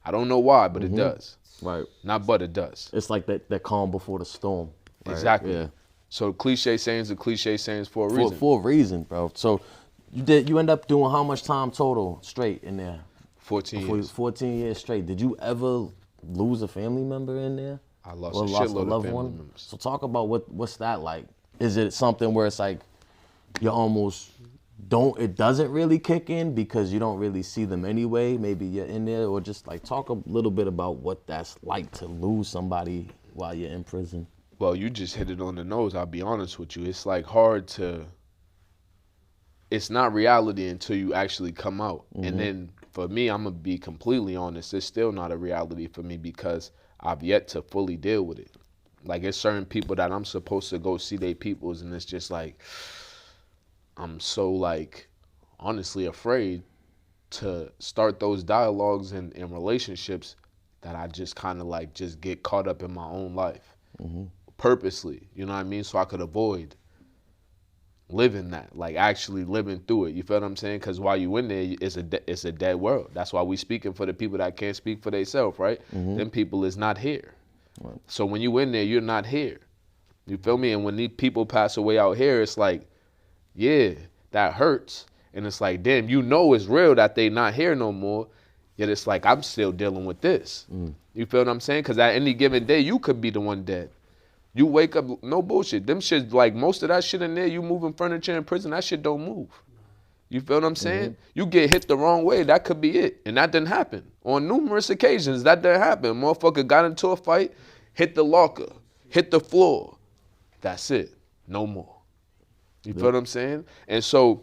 Speaker 1: I don't know why, but it does.
Speaker 3: Right.
Speaker 1: Not but it does.
Speaker 3: It's like that calm before the storm. Right?
Speaker 1: Exactly.
Speaker 3: Yeah.
Speaker 1: So cliche sayings are cliche sayings for a reason.
Speaker 3: For a reason, bro. So you end up doing how much time total straight in there?
Speaker 1: 14 years.
Speaker 3: 14 years straight. Did you ever lose a family member in there?
Speaker 1: I lost a shitload of family members.
Speaker 3: So talk about what's that like? Is it something where it's like you almost it doesn't really kick in because you don't really see them anyway? Maybe you're in there, or just like talk a little bit about what that's like to lose somebody while you're in prison.
Speaker 1: Well, you just hit it on the nose, I'll be honest with you. It's like it's not reality until you actually come out. And then for me, I'm gonna be completely honest, it's still not a reality for me because I've yet to fully deal with it. Like, it's certain people that I'm supposed to go see their peoples, and it's just like, I'm so like honestly afraid to start those dialogues and relationships that I just kind of like just get caught up in my own life purposely, you know what I mean? So I could avoid living that, like actually living through it. You feel what I'm saying? Because while you in there, it's a dead world. That's why we speaking for the people that can't speak for themselves, right? Them people is not here. Right. So when you in there, you're not here. You feel me? And when these people pass away out here, it's like, yeah, that hurts. And it's like, damn, you know it's real that they not here no more. Yet it's like, I'm still dealing with this. You feel what I'm saying? Because at any given day, you could be the one dead. You wake up, no bullshit. Them shit, like most of that shit in there, you moving furniture in prison, that shit don't move. You feel what I'm saying? You get hit the wrong way, that could be it. And that didn't happen. On numerous occasions, that didn't happen. Motherfucker got into a fight, hit the locker, hit the floor. That's it. No more. You feel what I'm saying? And so,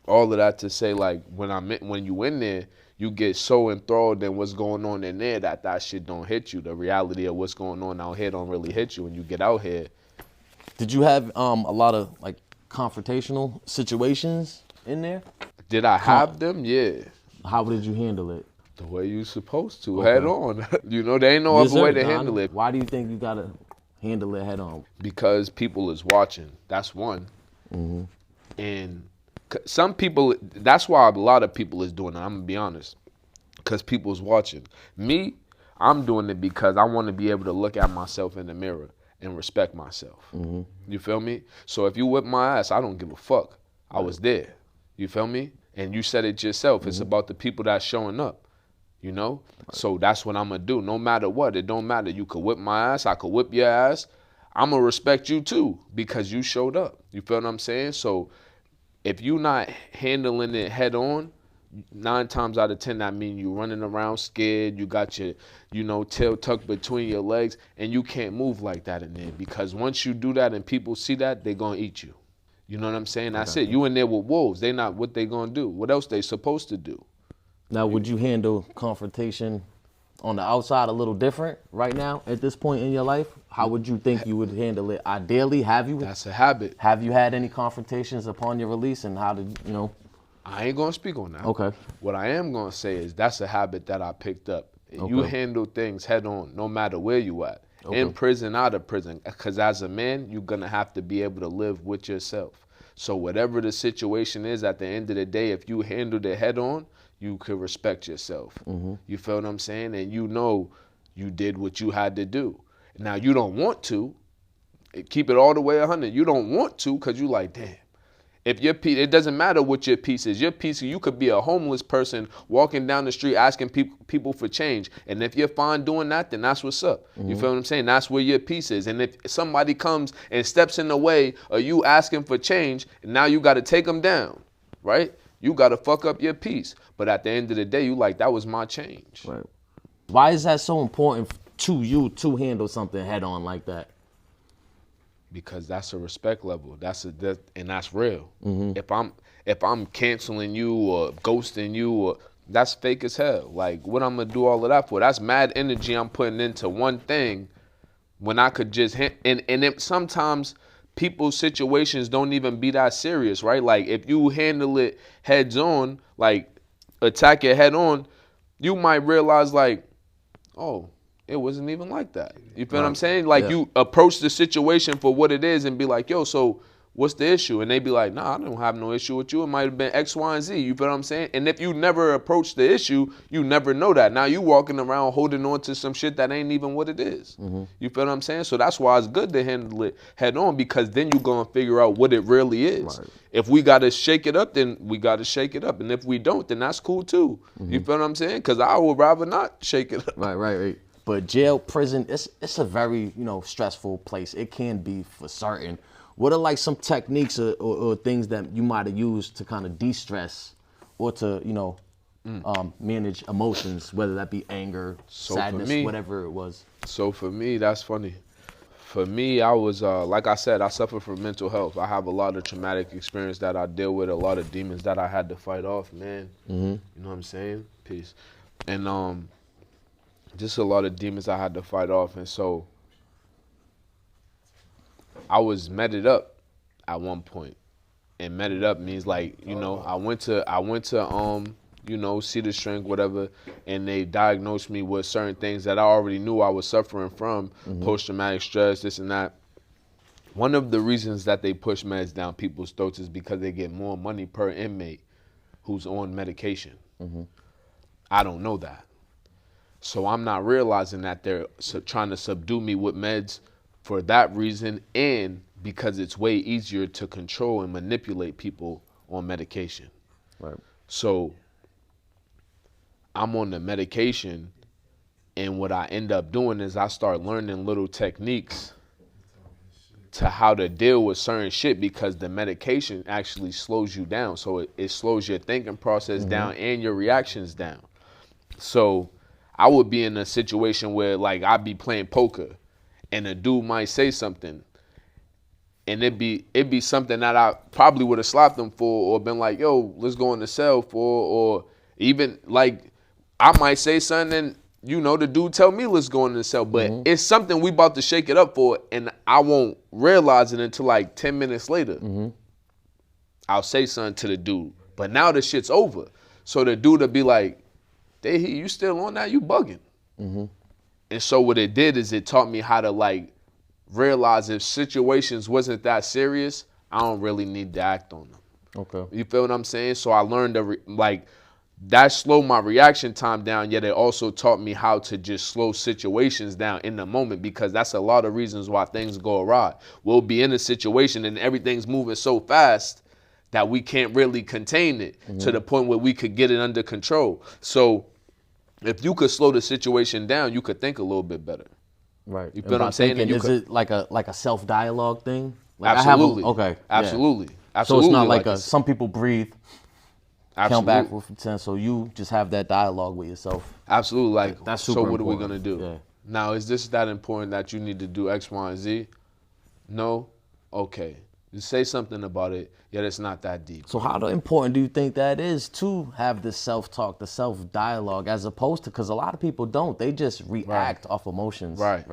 Speaker 1: all of that to say, like, when you in there, you get so enthralled in what's going on in there that shit don't hit you. The reality of what's going on out here don't really hit you when you get out here.
Speaker 3: Did you have a lot of like confrontational situations in there?
Speaker 1: Did I have them? Yeah.
Speaker 3: How did you handle it?
Speaker 1: The way you supposed to, head on. You know, there ain't no other way to handle it.
Speaker 3: Why do you think you gotta handle it head on?
Speaker 1: Because people is watching. That's one. And some people, that's why a lot of people is doing it, I'm gonna be honest. Because people's watching. Me, I'm doing it because I want to be able to look at myself in the mirror and respect myself. You feel me? So if you whip my ass, I don't give a fuck. I was there. You feel me? And you said it yourself. It's about the people that's showing up. You know? So that's what I'm going to do. No matter what. It don't matter. You could whip my ass. I could whip your ass. I'm going to respect you too because you showed up. You feel what I'm saying? So if you're not handling it head on, 9 times out of 10, that means you running around scared. You got your, tail tucked between your legs, and you can't move like that in there because once you do that and people see that, they're going to eat you. You know what I'm saying? That's it. You in there with wolves. They not what they going to do. What else they supposed to do?
Speaker 3: Now, would you handle confrontation on the outside a little different right now at this point in your life? How would you think you would handle it ideally?
Speaker 1: That's a habit.
Speaker 3: Have you had any confrontations upon your release, and how did,
Speaker 1: I ain't going to speak on that.
Speaker 3: Okay.
Speaker 1: What I am going to say is that's a habit that I picked up.
Speaker 3: Okay.
Speaker 1: You handle things head on no matter where you at. Okay. In prison, out of prison. Because as a man, you're going to have to be able to live with yourself. So whatever the situation is, at the end of the day, if you handled it head on, you could respect yourself. You feel what I'm saying? And you know you did what you had to do. Now, you don't want to. Keep it all the way 100. You don't want to because you like, damn. If your piece, it doesn't matter what your piece is. Your piece, you could be a homeless person walking down the street asking people for change. And if you're fine doing that, then that's what's up. You feel what I'm saying? That's where your piece is. And if somebody comes and steps in the way of you asking for change, now you got to take them down, right? You got to fuck up your piece. But at the end of the day, you like, that was my change.
Speaker 3: Right. Why is that so important to you to handle something head on like that?
Speaker 1: Because that's a respect level. And that's real. If I'm canceling you or ghosting you, or that's fake as hell. Like, what I'm gonna do all of that for? That's mad energy I'm putting into one thing when I could just sometimes people's situations don't even be that serious, right? Like, if you handle it heads on, like attack it head on, you might realize like, oh, it wasn't even like that. You feel what I'm saying? Like, you approach the situation for what it is and be like, yo, so what's the issue? And they be like, nah, I don't have no issue with you. It might have been X, Y, and Z. You feel what I'm saying? And if you never approach the issue, you never know that. Now you walking around holding on to some shit that ain't even what it is. You feel what I'm saying? So that's why it's good to handle it head on, because then you're going to figure out what it really is. Right. If we got to shake it up, then we got to shake it up. And if we don't, then that's cool too. You feel what I'm saying? Because I would rather not shake it up.
Speaker 3: Right. But jail, prison, it's a very, stressful place. It can be for certain. What are like some techniques or things that you might have used to kind of de-stress or to, manage emotions, whether that be anger, sadness, whatever it was?
Speaker 1: So for me, that's funny. For me, I was, like I said, I suffer from mental health. I have a lot of traumatic experience that I deal with, a lot of demons that I had to fight off, man. You know what I'm saying? Peace. And just a lot of demons I had to fight off. And so I was meted up at one point. And meted up means like, I went to Cedar Strength, whatever, and they diagnosed me with certain things that I already knew I was suffering from, post-traumatic stress, this and that. One of the reasons that they push meds down people's throats is because they get more money per inmate who's on medication. I don't know that. So I'm not realizing that they're trying to subdue me with meds for that reason, and because it's way easier to control and manipulate people on medication. Right. So I'm on the medication, and what I end up doing is I start learning little techniques to how to deal with certain shit because the medication actually slows you down. So it slows your thinking process down and your reactions down. So I would be in a situation where like I'd be playing poker and a dude might say something and it'd be something that I probably would have slapped him for or been like, yo, let's go in the cell for, or even like I might say something and the dude tell me let's go in the cell, but it's something we about to shake it up for and I won't realize it until like 10 minutes later. I'll say something to the dude, but now the shit's over. So the dude will be like, Dae Heat, you still on that? You bugging. And so what it did is it taught me how to like realize if situations wasn't that serious, I don't really need to act on them.
Speaker 3: Okay.
Speaker 1: You feel what I'm saying? So I learned to that slowed my reaction time down, yet it also taught me how to just slow situations down in the moment, because that's a lot of reasons why things go awry. We'll be in a situation and everything's moving so fast that we can't really contain it to the point where we could get it under control. So if you could slow the situation down, you could think a little bit better.
Speaker 3: Right.
Speaker 1: You feel what I'm saying?
Speaker 3: Is it like a self-dialogue thing? Like
Speaker 1: Absolutely.
Speaker 3: Absolutely.
Speaker 1: Yeah. Absolutely.
Speaker 3: So it's not like some people breathe, count
Speaker 1: Absolutely.
Speaker 3: back from 10, so you just have that dialogue with yourself.
Speaker 1: Absolutely. Like,
Speaker 3: that's super
Speaker 1: so what
Speaker 3: important.
Speaker 1: are we going to do?
Speaker 3: Yeah.
Speaker 1: Now, is this that important that you need to do X, Y, and Z? No? Okay. You say something about it, yet it's not that deep.
Speaker 3: So how important do you think that is to have the self-talk, the self-dialogue, as opposed to, because a lot of people don't, they just react off emotions. Right.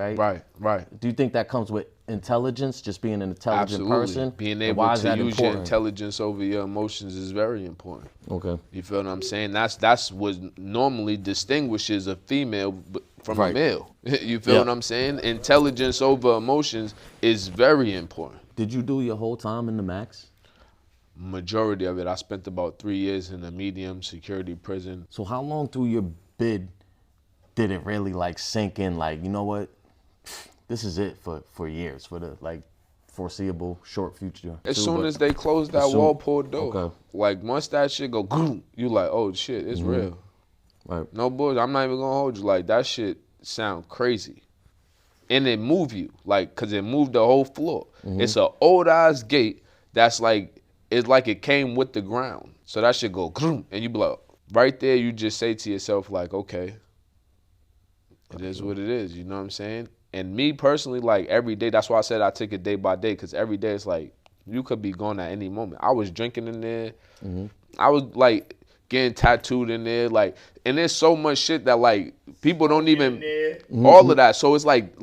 Speaker 3: Do you think that comes with intelligence, just being an intelligent person?
Speaker 1: Being able to use your intelligence over your emotions is very important.
Speaker 3: Okay.
Speaker 1: You feel what I'm saying? That's what normally distinguishes a female from a male. You feel what I'm saying? Intelligence over emotions is very important.
Speaker 3: Did you do your whole time in the max?
Speaker 1: Majority of it. I spent about 3 years in a medium security prison.
Speaker 3: So how long through your bid did it really like sink in, like, you know what, this is it for years, for the like foreseeable short future?
Speaker 1: As soon as they closed that Walpole door, like once that shit go, you like, oh shit, it's real.
Speaker 3: Right.
Speaker 1: No bullshit. I'm not even gonna hold you. Like that shit sound crazy. And it move you, like, cause it moved the whole floor. It's an old ass gate that's like, it's like it came with the ground. So that shit go, and you be like, right there, you just say to yourself, like, okay, it is what it is, you know what I'm saying? And me personally, like every day, that's why I said I take it day by day, cause every day it's like, you could be gone at any moment. I was drinking in there. I was like, getting tattooed in there, like, and there's so much shit that like people don't even all of that. So it's like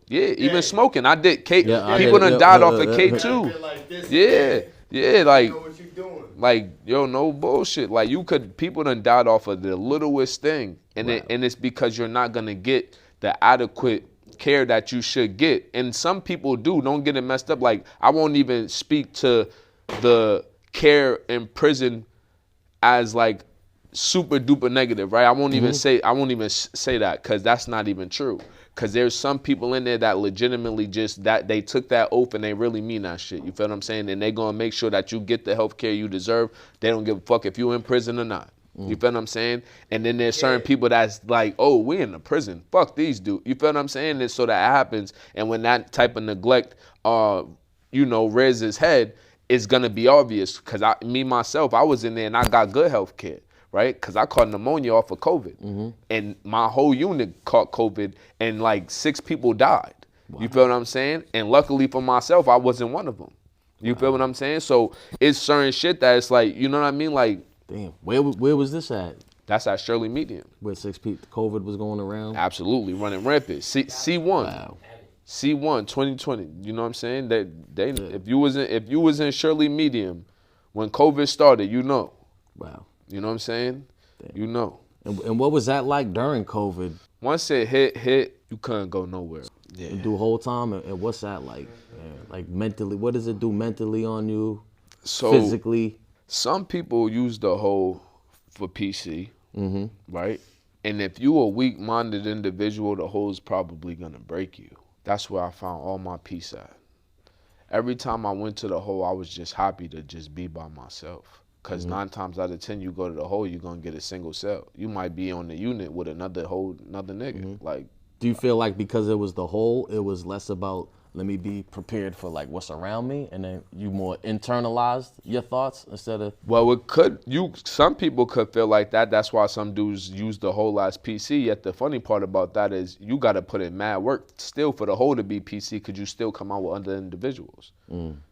Speaker 1: even smoking. I did K. People done died off of K2. Like,
Speaker 4: know what you doing.
Speaker 1: Like, yo, no bullshit. Like people done died off of the littlest thing, and it's because you're not gonna get the adequate care that you should get. And some people don't get it messed up. Like, I won't even speak to the care in prison as like super duper negative, right? I won't even say that, because that's not even true. Because there's some people in there that legitimately just that they took that oath and they really mean that shit. You feel what I'm saying? And they gonna make sure that you get the health care you deserve. They don't give a fuck if you in prison or not. You feel what I'm saying? And then there's certain people that's like, oh, we in the prison. Fuck these dudes. You feel what I'm saying? And so that happens. And when that type of neglect, rears its head, it's gonna be obvious. Because myself, I was in there and I got good health care, right? Because I caught pneumonia off of COVID. And my whole unit caught COVID and like 6 people died. Wow. You feel what I'm saying? And luckily for myself, I wasn't one of them. You feel what I'm saying? So it's certain shit that it's like, you know what I mean? Like,
Speaker 3: damn, where was this at?
Speaker 1: That's at Shirley Medium.
Speaker 3: Where 6 people, COVID was going around?
Speaker 1: Absolutely, running rampant. C1. Wow. C1 2020. You know what I'm saying? If you was in Shirley Medium when COVID started, you know.
Speaker 3: Wow.
Speaker 1: You know what I'm saying? Damn. You know.
Speaker 3: And what was that like during COVID?
Speaker 1: Once it hit, you couldn't go nowhere. Yeah.
Speaker 3: You do the whole time, and what's that like? Like mentally, what does it do mentally on you? So physically?
Speaker 1: Some people use the hoe for PC, right? And if you a weak-minded individual, the hoe's probably gonna break you. That's where I found all my peace at. Every time I went to the hoe, I was just happy to just be by myself. Because 9 times out of 10, you go to the hole, you're going to get a single cell. You might be on the unit with another nigga. Like,
Speaker 3: do you feel like because it was the hole, it was less about let me be prepared for like what's around me, and then you more internalized your thoughts instead of.
Speaker 1: Well, some people could feel like that. That's why some dudes use the whole as PC. Yet the funny part about that is you got to put in mad work still for the whole to be PC, because you still come out with other individuals.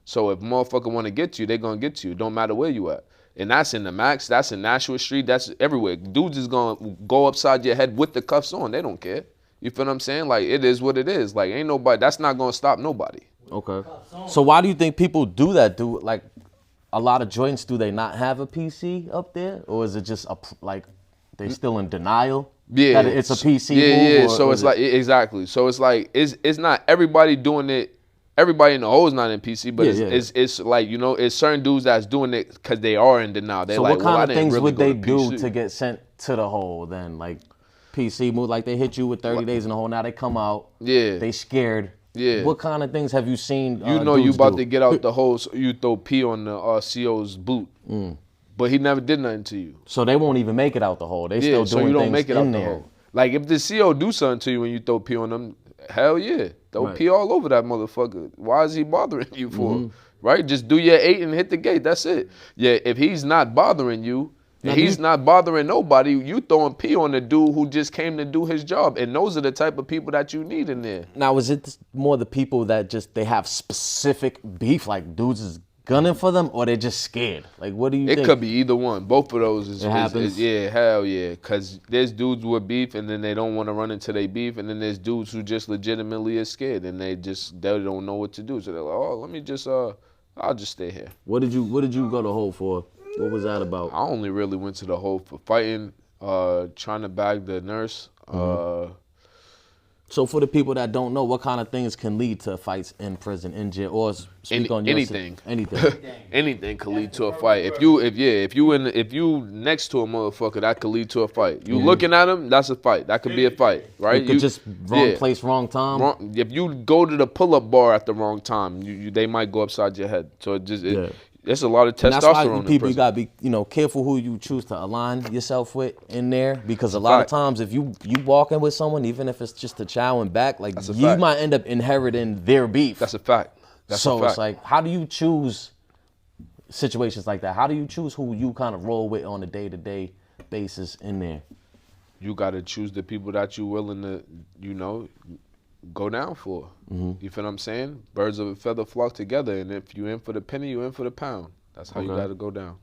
Speaker 1: So if motherfucker want to get you, they gonna get you. It don't matter where you at. And that's in the Max, that's in Nashua Street, that's everywhere. Dudes is gonna go upside your head with the cuffs on. They don't care. You feel what I'm saying? Like, it is what it is. Like, ain't nobody, that's not gonna stop nobody.
Speaker 3: Okay. So why do you think people do that? Do like a lot of joints, do they not have a PC up there? Or is it just like they still in denial?
Speaker 1: Yeah.
Speaker 3: That it's a PC
Speaker 1: yeah,
Speaker 3: move?
Speaker 1: Yeah, so it's like, exactly. So it's like, it's not everybody doing it. Everybody in the hole is not in PC, but it's like, you know, it's certain dudes that's doing it because they are in denial. They
Speaker 3: so
Speaker 1: like,
Speaker 3: what kind of things
Speaker 1: really
Speaker 3: would they do
Speaker 1: PC.
Speaker 3: to get sent to the hole then? Like PC move, like they hit you with 30 days in the hole, now they come out, they scared.
Speaker 1: Yeah.
Speaker 3: What kind of things have you seen
Speaker 1: You know you about
Speaker 3: do?
Speaker 1: to get out the hole, so you throw pee on the CO's boot. But he never did nothing to you.
Speaker 3: So they won't even make it out the hole. They still doing
Speaker 1: so you don't
Speaker 3: things
Speaker 1: make it
Speaker 3: in
Speaker 1: out
Speaker 3: there.
Speaker 1: the hole. Like, if the CO do something to you when you throw pee on them, hell yeah. Throw
Speaker 3: Right.
Speaker 1: pee all over that motherfucker. Why is he bothering you for? Right? Just do your 8 and hit the gate. That's it. Yeah, if he's not bothering you, and he's not bothering nobody, you throwing pee on the dude who just came to do his job. And those are the type of people that you need in there.
Speaker 3: Now, is it more the people that just, they have specific beef, like dudes is gunning for them, or they're just scared? Like, what do you think?
Speaker 1: It could be either one. Both of those is
Speaker 3: happens?
Speaker 1: yeah, hell yeah. Because there's dudes with beef, and then they don't want to run into their beef, and then there's dudes who just legitimately are scared, and they don't know what to do. So they're like, oh, let me just I'll just stay here.
Speaker 3: What did you go to hole for? What was that about?
Speaker 1: I only really went to the hole for fighting, trying to bag the nurse.
Speaker 3: So for the people that don't know, what kind of things can lead to fights in prison, in jail, or speak on your
Speaker 1: anything.
Speaker 3: Anything.
Speaker 1: Anything could lead to a fight. If you next to a motherfucker, that could lead to a fight. You looking at him, that's a fight. That could be a fight, right?
Speaker 3: You could just wrong place, wrong time.
Speaker 1: If you go to the pull-up bar at the wrong time, they might go upside your head. So there's a lot of testosterone.
Speaker 3: And that's why
Speaker 1: in
Speaker 3: people,
Speaker 1: prison.
Speaker 3: you gotta be, careful who you choose to align yourself with in there, because a lot of times if you walking with someone, even if it's just a chow and back, like you might end up inheriting their beef.
Speaker 1: That's a fact.
Speaker 3: So it's like, how do you choose situations like that? How do you choose who you kind of roll with on a day-to-day basis in there?
Speaker 1: You gotta choose the people that you willing to, go down for. You feel what I'm saying? Birds of a feather flock together, and if you in for the penny, you in for the pound. That's how you gotta go down.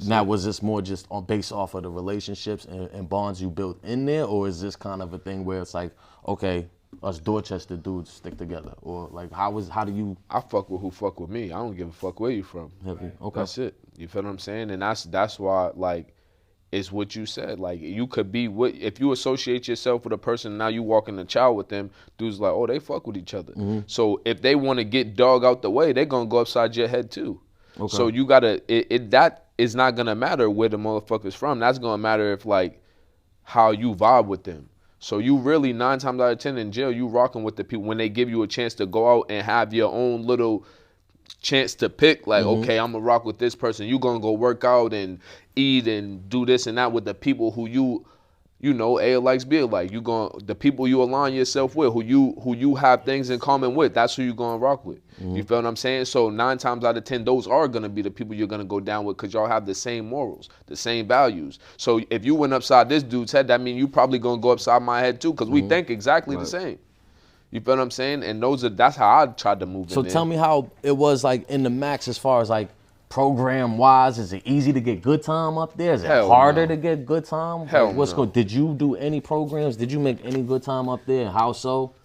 Speaker 3: Now, was this more just based off of the relationships and bonds you built in there, or is this kind of a thing where it's like, okay, us Dorchester dudes stick together, or like how do you?
Speaker 1: I fuck with who fuck with me. I don't give a fuck where you from.
Speaker 3: Okay.
Speaker 1: That's it. You feel what I'm saying? And that's why, like, it's what you said. Like, you could be if you associate yourself with a person, now you walk in the child with them, dudes like, oh, they fuck with each other. So if they want to get dog out the way, they're gonna go upside your head too. Okay. So you gotta that is not gonna matter where the motherfucker's from. That's gonna matter if, like, how you vibe with them. So you really 9 times out of 10 in jail, you rocking with the people when they give you a chance to go out and have your own little chance to pick, like, okay, I'm gonna rock with this person. You gonna go work out and eat and do this and that with the people who A likes B like. The people you align yourself with, who you have things in common with, that's who you gonna rock with. You feel what I'm saying? So 9 times out of 10, those are gonna be the people you're gonna go down with, because y'all have the same morals, the same values. So if you went upside this dude's head, that means you probably gonna go upside my head too, because we think exactly the same. You feel what I'm saying? And that's how I tried to move.
Speaker 3: So tell me how it was like in the Max, as far as like program wise. Is it easy to get good time up there? Is it harder to get good time?
Speaker 1: Hell
Speaker 3: what's
Speaker 1: no.
Speaker 3: Did you do any programs? Did you make any good time up there? How so?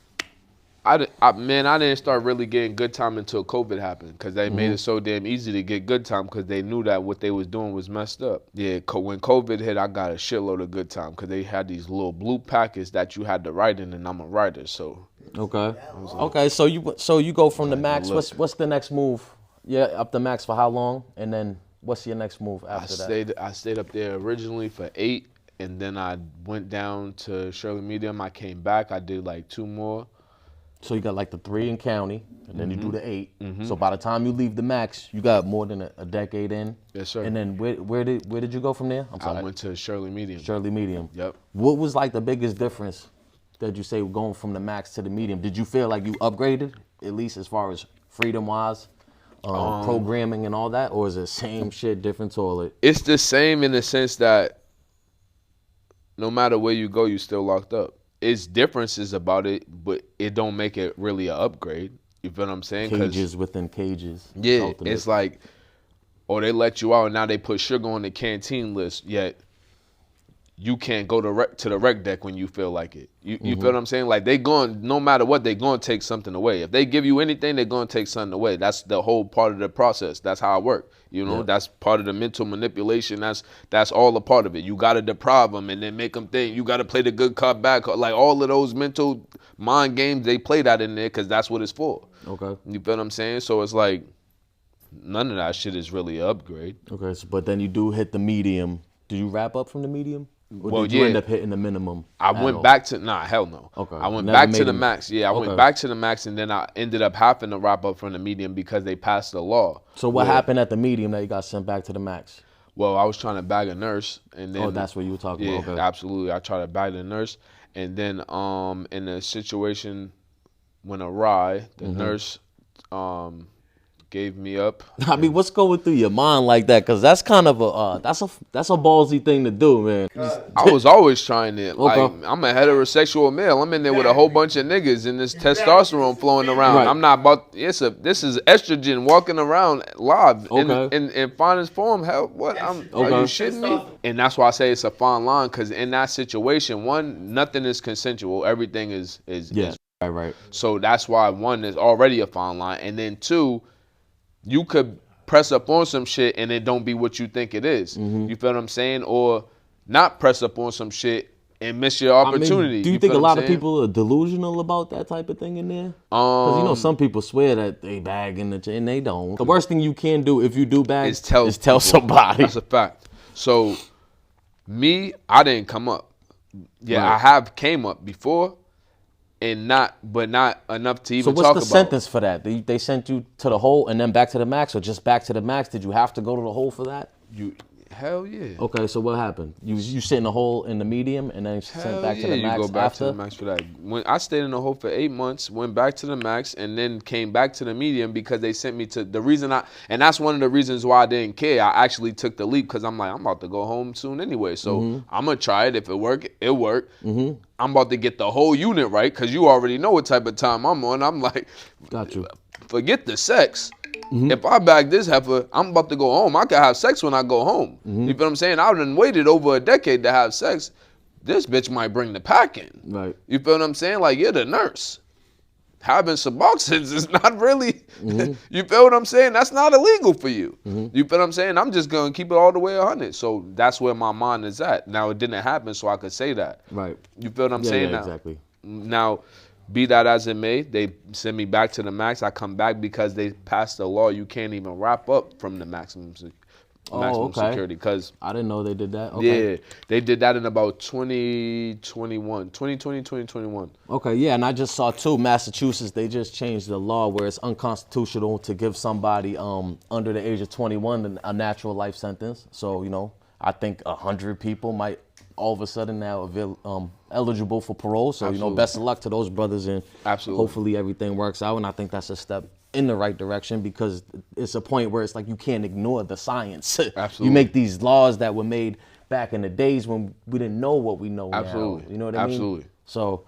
Speaker 1: I didn't start really getting good time until COVID happened, because they made it so damn easy to get good time, because they knew that what they was doing was messed up. Yeah, when COVID hit, I got a shitload of good time, because they had these little blue packets that you had to write in, and I'm a writer, so.
Speaker 3: Okay. Okay, so you go from the Max. What's the next move? Yeah, up the Max for how long? And then what's your next move after that?
Speaker 1: I stayed up there originally for 8, and then I went down to Shirley Medium. I came back. I did like 2 more.
Speaker 3: So you got like the 3 in county, and then you do the 8. So by the time you leave the Max, you got more than a decade in.
Speaker 1: Yes, sir.
Speaker 3: And then where did you go from there? I'm sorry.
Speaker 1: I went to Shirley Medium.
Speaker 3: Shirley Medium.
Speaker 1: Yep.
Speaker 3: What was like the biggest difference that you say going from the Max to the Medium? Did you feel like you upgraded at least as far as freedom-wise, programming and all that, or is it same shit, different toilet?
Speaker 1: It's the same in the sense that no matter where you go, you still locked up. It's differences about it, but it don't make it really an upgrade. You feel what I'm saying?
Speaker 3: Cages within cages.
Speaker 1: Yeah,
Speaker 3: ultimate.
Speaker 1: it's like, or they let you out and now they put sugar on the canteen list, yet you can't go to the rec deck when you feel like it. You feel what I'm saying? Like they going, no matter what, they going to take something away. If they give you anything, they're going to take something away. That's the whole part of the process. That's how it works. You know, that's part of the mental manipulation. That's all a part of it. You got to deprive them and then make them think. You got to play the good cop, bad cop. Like all of those mental mind games, they play that in there because that's what it's for.
Speaker 3: Okay.
Speaker 1: You feel what I'm saying? So it's like none of that shit is really an upgrade.
Speaker 3: Okay, so, but then you do hit the medium. Do you wrap up from the medium? Or
Speaker 1: Well,
Speaker 3: did you
Speaker 1: yeah.
Speaker 3: end up hitting the minimum?
Speaker 1: I went back to, hell no.
Speaker 3: Okay.
Speaker 1: I went
Speaker 3: Never
Speaker 1: back
Speaker 3: made
Speaker 1: to the
Speaker 3: a-
Speaker 1: max. Yeah, I went
Speaker 3: Okay.
Speaker 1: back to the max, and then I ended up having to wrap up from the medium because they passed the law.
Speaker 3: So what happened at the medium that you got sent back to the max?
Speaker 1: Well, I was trying to bag a nurse, and then
Speaker 3: Oh, that's what you were talking
Speaker 1: yeah,
Speaker 3: about. Okay.
Speaker 1: absolutely. I tried to bag the nurse, and then in the situation went awry, the
Speaker 3: Mm-hmm.
Speaker 1: nurse gave me up.
Speaker 3: I mean, what's going through your mind like that? Because that's kind of a that's a ballsy thing to do, man.
Speaker 1: I was always trying it. Like
Speaker 3: Okay.
Speaker 1: I'm a heterosexual male. I'm in there with a whole bunch of niggas and this testosterone flowing around.
Speaker 3: Right.
Speaker 1: I'm not about this is estrogen walking around live
Speaker 3: Okay.
Speaker 1: in finest form. Hell, what? Are you shitting me? And that's why I say it's a fine line, because in that situation, one, nothing is consensual. Everything is
Speaker 3: Yeah. Right.
Speaker 1: so that's why one is already a fine line, and then two, you could press up on some shit and it don't be what you think it is.
Speaker 3: Mm-hmm.
Speaker 1: You feel what I'm saying? Or not press up on some shit and miss your opportunity.
Speaker 3: I mean, do you think
Speaker 1: feel
Speaker 3: a
Speaker 1: what
Speaker 3: lot
Speaker 1: I'm
Speaker 3: of
Speaker 1: saying?
Speaker 3: people are delusional about that type of thing in there? Because you know some people swear that they bag in the and they don't. The worst thing you can do if you do bag
Speaker 1: is tell people.
Speaker 3: somebody.
Speaker 1: That's a fact. So me, I didn't come up. Yeah,
Speaker 3: Right.
Speaker 1: I have came up before, and not enough to
Speaker 3: So
Speaker 1: even
Speaker 3: what's
Speaker 1: talk
Speaker 3: the
Speaker 1: about.
Speaker 3: sentence for that? They sent you to the hole and then back to the max, or just back to the max? Did you have to go to the hole for that?
Speaker 1: Hell yeah.
Speaker 3: Okay, so what happened? You sit in the hole in the medium and then sent
Speaker 1: Hell
Speaker 3: back
Speaker 1: yeah,
Speaker 3: to the max
Speaker 1: you go back
Speaker 3: after?
Speaker 1: to the max for that. When I stayed in the hole for 8 months, went back to the max, and then came back to the medium because they sent me to the reason and that's one of the reasons why I didn't care. I actually took the leap because I'm like, I'm about to go home soon anyway, so I'm gonna try it. If it work, it work. I'm about to get the whole unit right because you already know what type of time I'm on. I'm like,
Speaker 3: Got you.
Speaker 1: forget the sex. If I bag this heifer, I'm about to go home. I can have sex when I go home. You feel what I'm saying? I done waited over a decade to have sex. This bitch might bring the pack in.
Speaker 3: Right.
Speaker 1: You feel what I'm saying? Like, you're the nurse. Having Suboxones is not really, you feel what I'm saying? That's not illegal for you. You feel what I'm saying? I'm just going to keep it all the way 100. So that's where my mind is at. Now, it didn't happen, so I could say that.
Speaker 3: Right.
Speaker 1: You feel what I'm saying now?
Speaker 3: Exactly.
Speaker 1: Now, be that as it may, they send me back to the max. I come back because they passed the law. You can't even wrap up from the maximum security. Because
Speaker 3: I didn't know they did that. Okay.
Speaker 1: yeah, they did that in about 2021.
Speaker 3: Okay, yeah, and I just saw too, Massachusetts, they just changed the law where it's unconstitutional to give somebody under the age of 21 a natural life sentence. So, you know, I think 100 people might all of a sudden now eligible for parole. So, you know, best of luck to those brothers, and hopefully everything works out. And I think that's a step in the right direction, because it's a point where it's like you can't ignore the science.
Speaker 1: Absolutely.
Speaker 3: You make these laws that were made back in the days when we didn't know what we know now. You know what I mean?
Speaker 1: Absolutely.
Speaker 3: So,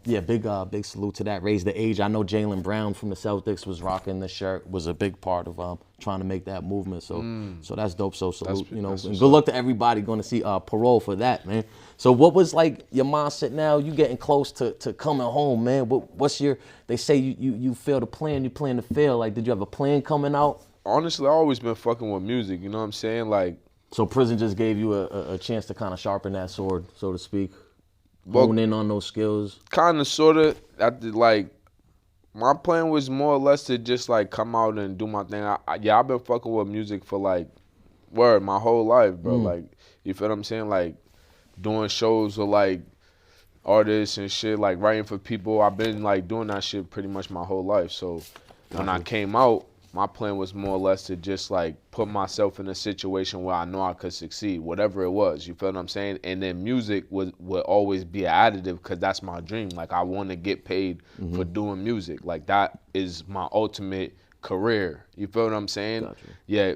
Speaker 3: yeah, big salute to that. Raise the age. I know Jaylen Brown from the Celtics was rocking the shirt, was a big part of trying to make that movement. So, so that's dope. So salute, you know, and good luck to everybody going to see parole for that, man. So what was like your mindset now? You getting close to coming home, man. What's your? They say you fail to plan, you plan to fail. Like, did you have a plan coming out?
Speaker 1: Honestly, I always been fucking with music. You know what I'm saying? Like,
Speaker 3: so prison just gave you a chance to kind of sharpen that sword, so to speak.
Speaker 1: Well,
Speaker 3: hone in on those skills.
Speaker 1: Kind of, sort of. Like, my plan was more or less to just like come out and do my thing. I've been fucking with music for like, my whole life, bro. Like, you feel what I'm saying? Like, doing shows with like artists and shit, like writing for people. I've been like doing that shit pretty much my whole life. So when I came out, my plan was more or less to just like put myself in a situation where I know I could succeed, whatever it was. You feel what I'm saying? And then music would always be an additive because that's my dream. Like I want to get paid for doing music. Like that is my ultimate career. You feel what I'm saying?
Speaker 3: Gotcha.
Speaker 1: Yeah.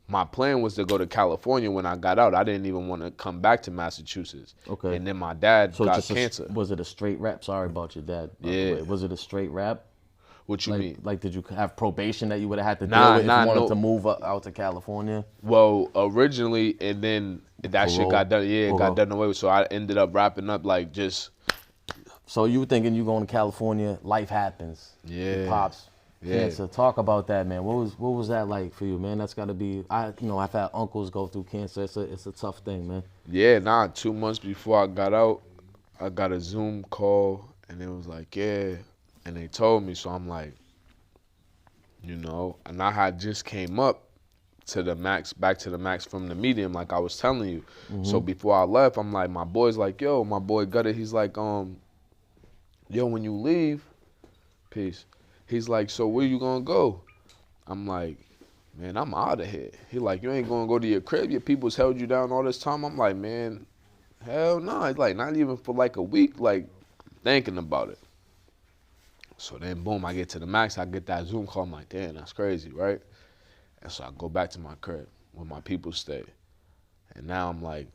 Speaker 1: My plan was to go to California when I got out. I didn't even want to come back to Massachusetts.
Speaker 3: Okay.
Speaker 1: And then my dad got cancer.
Speaker 3: Was it a straight rap? Sorry about your dad.
Speaker 1: Yeah.
Speaker 3: Was it a straight rap?
Speaker 1: What you mean?
Speaker 3: Like, did you have probation that you would have had to deal with if you wanted to move out to California?
Speaker 1: Well, originally, and then that shit got done. Yeah, it got done away with. So I ended up wrapping up like just.
Speaker 3: So you were thinking you going to California, life happens.
Speaker 1: Yeah.
Speaker 3: Your pops.
Speaker 1: Yeah.
Speaker 3: Cancer. Talk about that, man. What was that like for you, man? That's got to be. I've had uncles go through cancer. It's a tough thing, man.
Speaker 1: Yeah, 2 months before I got out, I got a Zoom call, and it was like, yeah. And they told me, so I'm like, and I had just came up to the max, back to the max from the medium, like I was telling you. So before I left, I'm like, my boy's like, yo, my boy Gutter, he's like, yo, when you leave, peace. He's like, so where you gonna go? I'm like, man, I'm out of here. He like, you ain't gonna go to your crib? Your people's held you down all this time? I'm like, man, hell no. It's like, not even for like a week, like thinking about it. So then, boom, I get to the max. I get that Zoom call. I'm like, damn, that's crazy, right? And so I go back to my crib where my people stay. And now I'm like,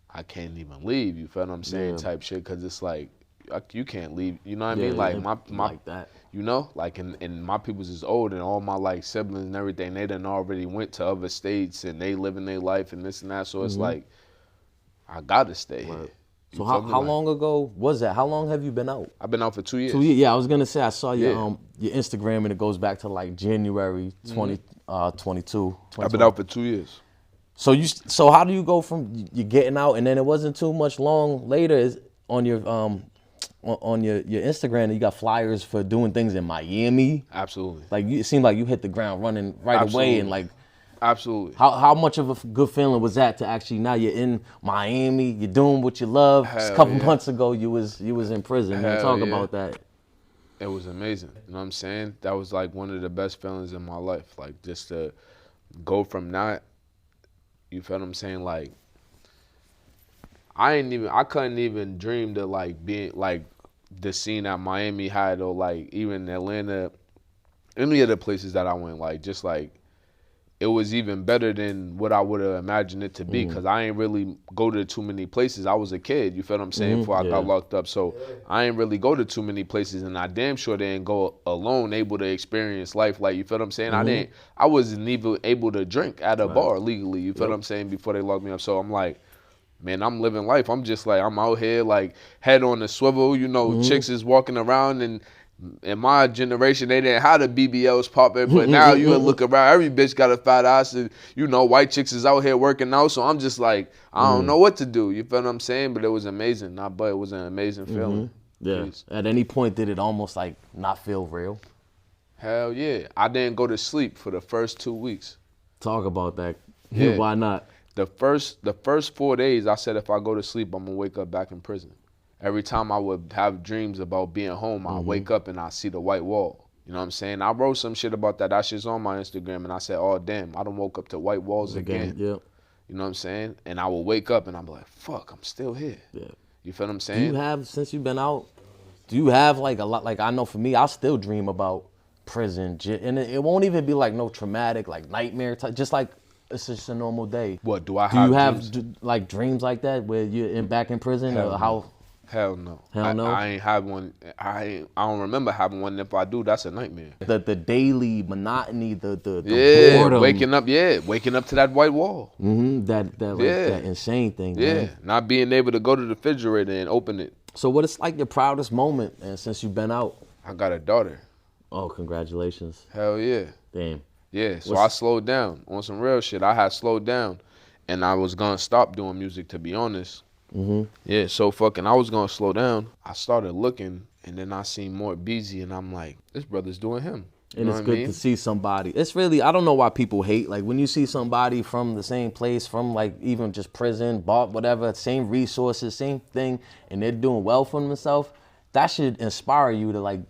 Speaker 1: I can't even leave, you feel what I'm saying, type shit, because it's like, you can't leave, you know what I mean? Like, my
Speaker 3: like that.
Speaker 1: Like, and my people's is old, and all my, like, siblings and everything, they done already went to other states, and they living their life and this and that, so it's like, I gotta stay here.
Speaker 3: So how long ago was that? How long have you been out?
Speaker 1: I've been out for 2 years.
Speaker 3: 2 years. Yeah, I was gonna say I saw your Instagram and it goes back to like January 2022.
Speaker 1: I've been out for 2 years.
Speaker 3: So how do you go from you getting out and then it wasn't too much long later is on your Instagram you got flyers for doing things in Miami?
Speaker 1: Absolutely.
Speaker 3: Like it seemed like you hit the ground running away and like.
Speaker 1: Absolutely.
Speaker 3: How much of a good feeling was that to actually now you're in Miami, you're doing what you love. Just a couple months ago you was in prison. Man, talk about that.
Speaker 1: It was amazing. You know what I'm saying? That was like one of the best feelings in my life. Like just to go from that, you feel what I'm saying? Like I couldn't even dream to like being like the scene that Miami had or like even Atlanta, any of the places that I went, like just like it was even better than what I would have imagined it to be because I ain't really go to too many places. I was a kid, you feel what I'm saying, before I got locked up. So I ain't really go to too many places and I damn sure didn't go alone able to experience life. Like, you feel what I'm saying? I wasn't even able to drink at a bar legally, you feel what I'm saying, before they locked me up. So I'm like, man, I'm living life. I'm just like, I'm out here like head on the swivel, chicks is walking around and in my generation, they didn't have the BBLs popping, but now you look around, every bitch got a fat ass, and white chicks is out here working out. So I'm just like, I don't know what to do. You feel what I'm saying? But it was amazing. But it was an amazing feeling.
Speaker 3: Yeah. Please. At any point, did it almost like not feel real?
Speaker 1: Hell yeah. I didn't go to sleep for the first 2 weeks.
Speaker 3: Talk about that. Yeah. Why not?
Speaker 1: The first 4 days, I said if I go to sleep, I'm gonna wake up back in prison. Every time I would have dreams about being home, I wake up and I see the white wall. You know what I'm saying? I wrote some shit about that. That shit's on my Instagram, and I said, oh, damn, I done woke up to white walls again.
Speaker 3: Yeah.
Speaker 1: You know what I'm saying? And I will wake up and I'm like, fuck, I'm still here. Yeah. You feel what I'm saying?
Speaker 3: Do you have, since you've been out, do you have like a lot, like I know for me, I still dream about prison. And it won't even be like no traumatic, like nightmare type, just like it's just a normal day.
Speaker 1: What, do I have
Speaker 3: Do you have
Speaker 1: dreams?
Speaker 3: like dreams like that where you're back in prison or how?
Speaker 1: Hell no.
Speaker 3: Hell no?
Speaker 1: I ain't had one. I don't remember having one. If I do, that's a nightmare.
Speaker 3: The daily monotony, the
Speaker 1: boredom.
Speaker 3: waking
Speaker 1: waking up to that white wall.
Speaker 3: That insane thing.
Speaker 1: Yeah,
Speaker 3: man.
Speaker 1: Not being able to go to the refrigerator and open it.
Speaker 3: So what is like your proudest moment, and since you've been out?
Speaker 1: I got a daughter.
Speaker 3: Oh, congratulations.
Speaker 1: Hell yeah.
Speaker 3: Damn.
Speaker 1: Yeah, so I slowed down on some real shit. I had slowed down, and I was gonna stop doing music, to be honest. Yeah, so I was gonna slow down. I started looking, and then I seen more Beezy, and I'm like, this brother's doing him.
Speaker 3: And it's good to see somebody. It's really, I don't know why people hate, like when you see somebody from the same place, from like even just prison, bought whatever, same resources, same thing, and they're doing well for themselves, that should inspire you to like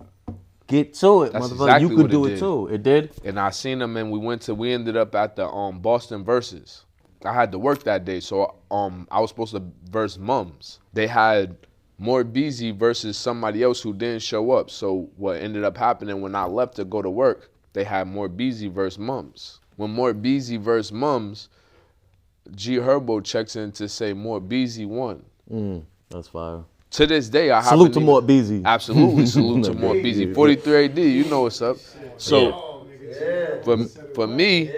Speaker 3: get to it,
Speaker 1: That's
Speaker 3: motherfucker.
Speaker 1: exactly
Speaker 3: You could
Speaker 1: what it
Speaker 3: do it
Speaker 1: did.
Speaker 3: too. It did?
Speaker 1: And I seen them, and we ended up at the Boston Versus. I had to work that day, so I was supposed to verse Mums. They had More Beezy versus somebody else who didn't show up. So what ended up happening when I left to go to work, they had More Beezy versus Mums. When More Beezy versus Mums, G Herbo checks in to say More Beezy won.
Speaker 3: That's fire.
Speaker 1: To this day, I
Speaker 3: Salute
Speaker 1: haven't
Speaker 3: to Mort Beezy.
Speaker 1: Absolutely, salute to Mort Beezy. 43 AD, you know what's up. So for me,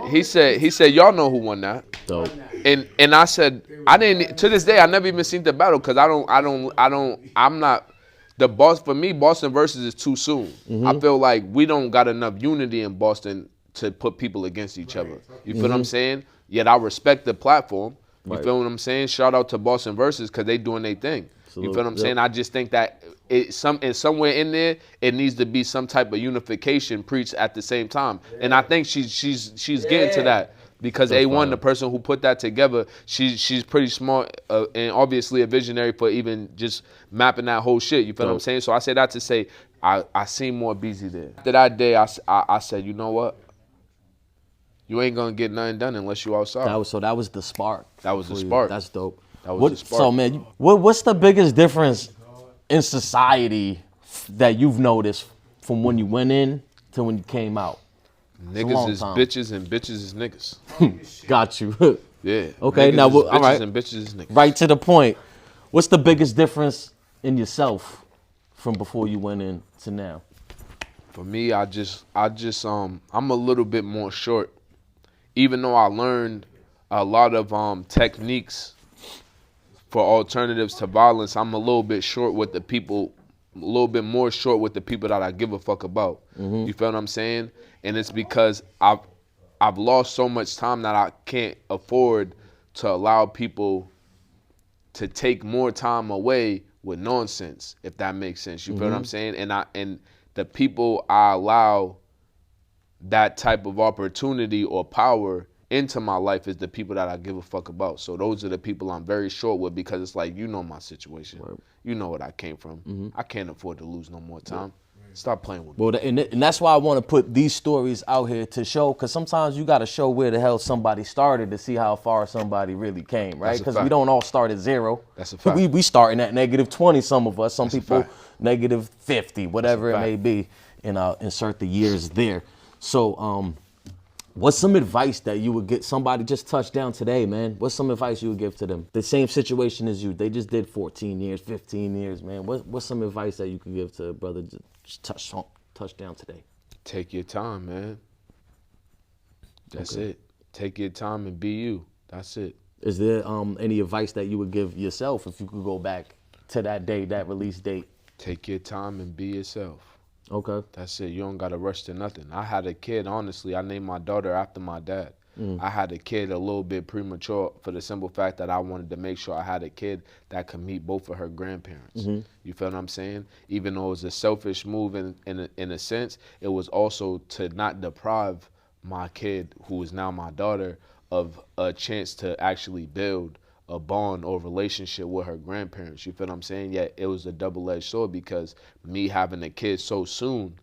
Speaker 1: he said, y'all know who won that.
Speaker 3: Dope.
Speaker 1: And I said, I didn't. To this day, I never even seen the battle because I'm not. The boss for me, Boston versus is too soon. I feel like we don't got enough unity in Boston to put people against each other. You feel what I'm saying? Yet I respect the platform. You feel what I'm saying? Shout out to Boston versus because they doing their thing. You feel what I'm saying? I just think that somewhere in there it needs to be some type of unification preached at the same time. And I think she's getting to that. Because A1, the person who put that together, she's pretty smart and obviously a visionary for even just mapping that whole shit. You feel what I'm saying? So I say that to say I seen More Beezy there. After that day, I said, you know what? You ain't gonna get nothing done unless you outside.
Speaker 3: That was the spark.
Speaker 1: That was the spark.
Speaker 3: That's dope.
Speaker 1: That was the spark.
Speaker 3: So man, what's the biggest difference in society that you've noticed from when you went in to when you came out?
Speaker 1: Niggas is bitches and bitches is niggas.
Speaker 3: Got you.
Speaker 1: Yeah.
Speaker 3: Okay,
Speaker 1: niggas
Speaker 3: now
Speaker 1: is
Speaker 3: all
Speaker 1: bitches
Speaker 3: right.
Speaker 1: and bitches is niggas.
Speaker 3: Right to the point. What's the biggest difference in yourself from before you went in to now?
Speaker 1: For me, I'm a little bit more short. Even though I learned a lot of techniques for alternatives to violence, I'm a little bit short with the people, a little bit more short with the people that I give a fuck about. You feel what I'm saying? And it's because I've lost so much time that I can't afford to allow people to take more time away with nonsense, if that makes sense. You feel what I'm saying? And the people I allow that type of opportunity or power into my life is the people that I give a fuck about. So those are the people I'm very short with because it's like, you know my situation. Right. You know what I came from. I can't afford to lose no more time. Stop playing with me.
Speaker 3: Well, and that's why I want to put these stories out here to show, because sometimes you got to show where the hell somebody started to see how far somebody really came, right? Because we don't all start at zero. That's a fact. We starting at -20, some of us. Some people -50, whatever it may be. And I'll insert the years there. So what's some advice that you would get somebody just touched down today, man? What's some advice you would give to them? The same situation as you. They just did 14 years, 15 years, man. What's some advice that you could give to a brother just touch down today?
Speaker 1: Take your time, man. That's it. Take your time and be you. That's it.
Speaker 3: Is there any advice that you would give yourself if you could go back to that day, that release date?
Speaker 1: Take your time and be yourself.
Speaker 3: Okay.
Speaker 1: That's it. You don't got to rush to nothing. I had a kid, honestly. I named my daughter after my dad. I had a kid a little bit premature for the simple fact that I wanted to make sure I had a kid that could meet both of her grandparents. You feel what I'm saying? Even though it was a selfish move in a sense, it was also to not deprive my kid, who is now my daughter, of a chance to actually build a bond or relationship with her grandparents. You feel what I'm saying? Yet it was a double-edged sword because me having a kid so soon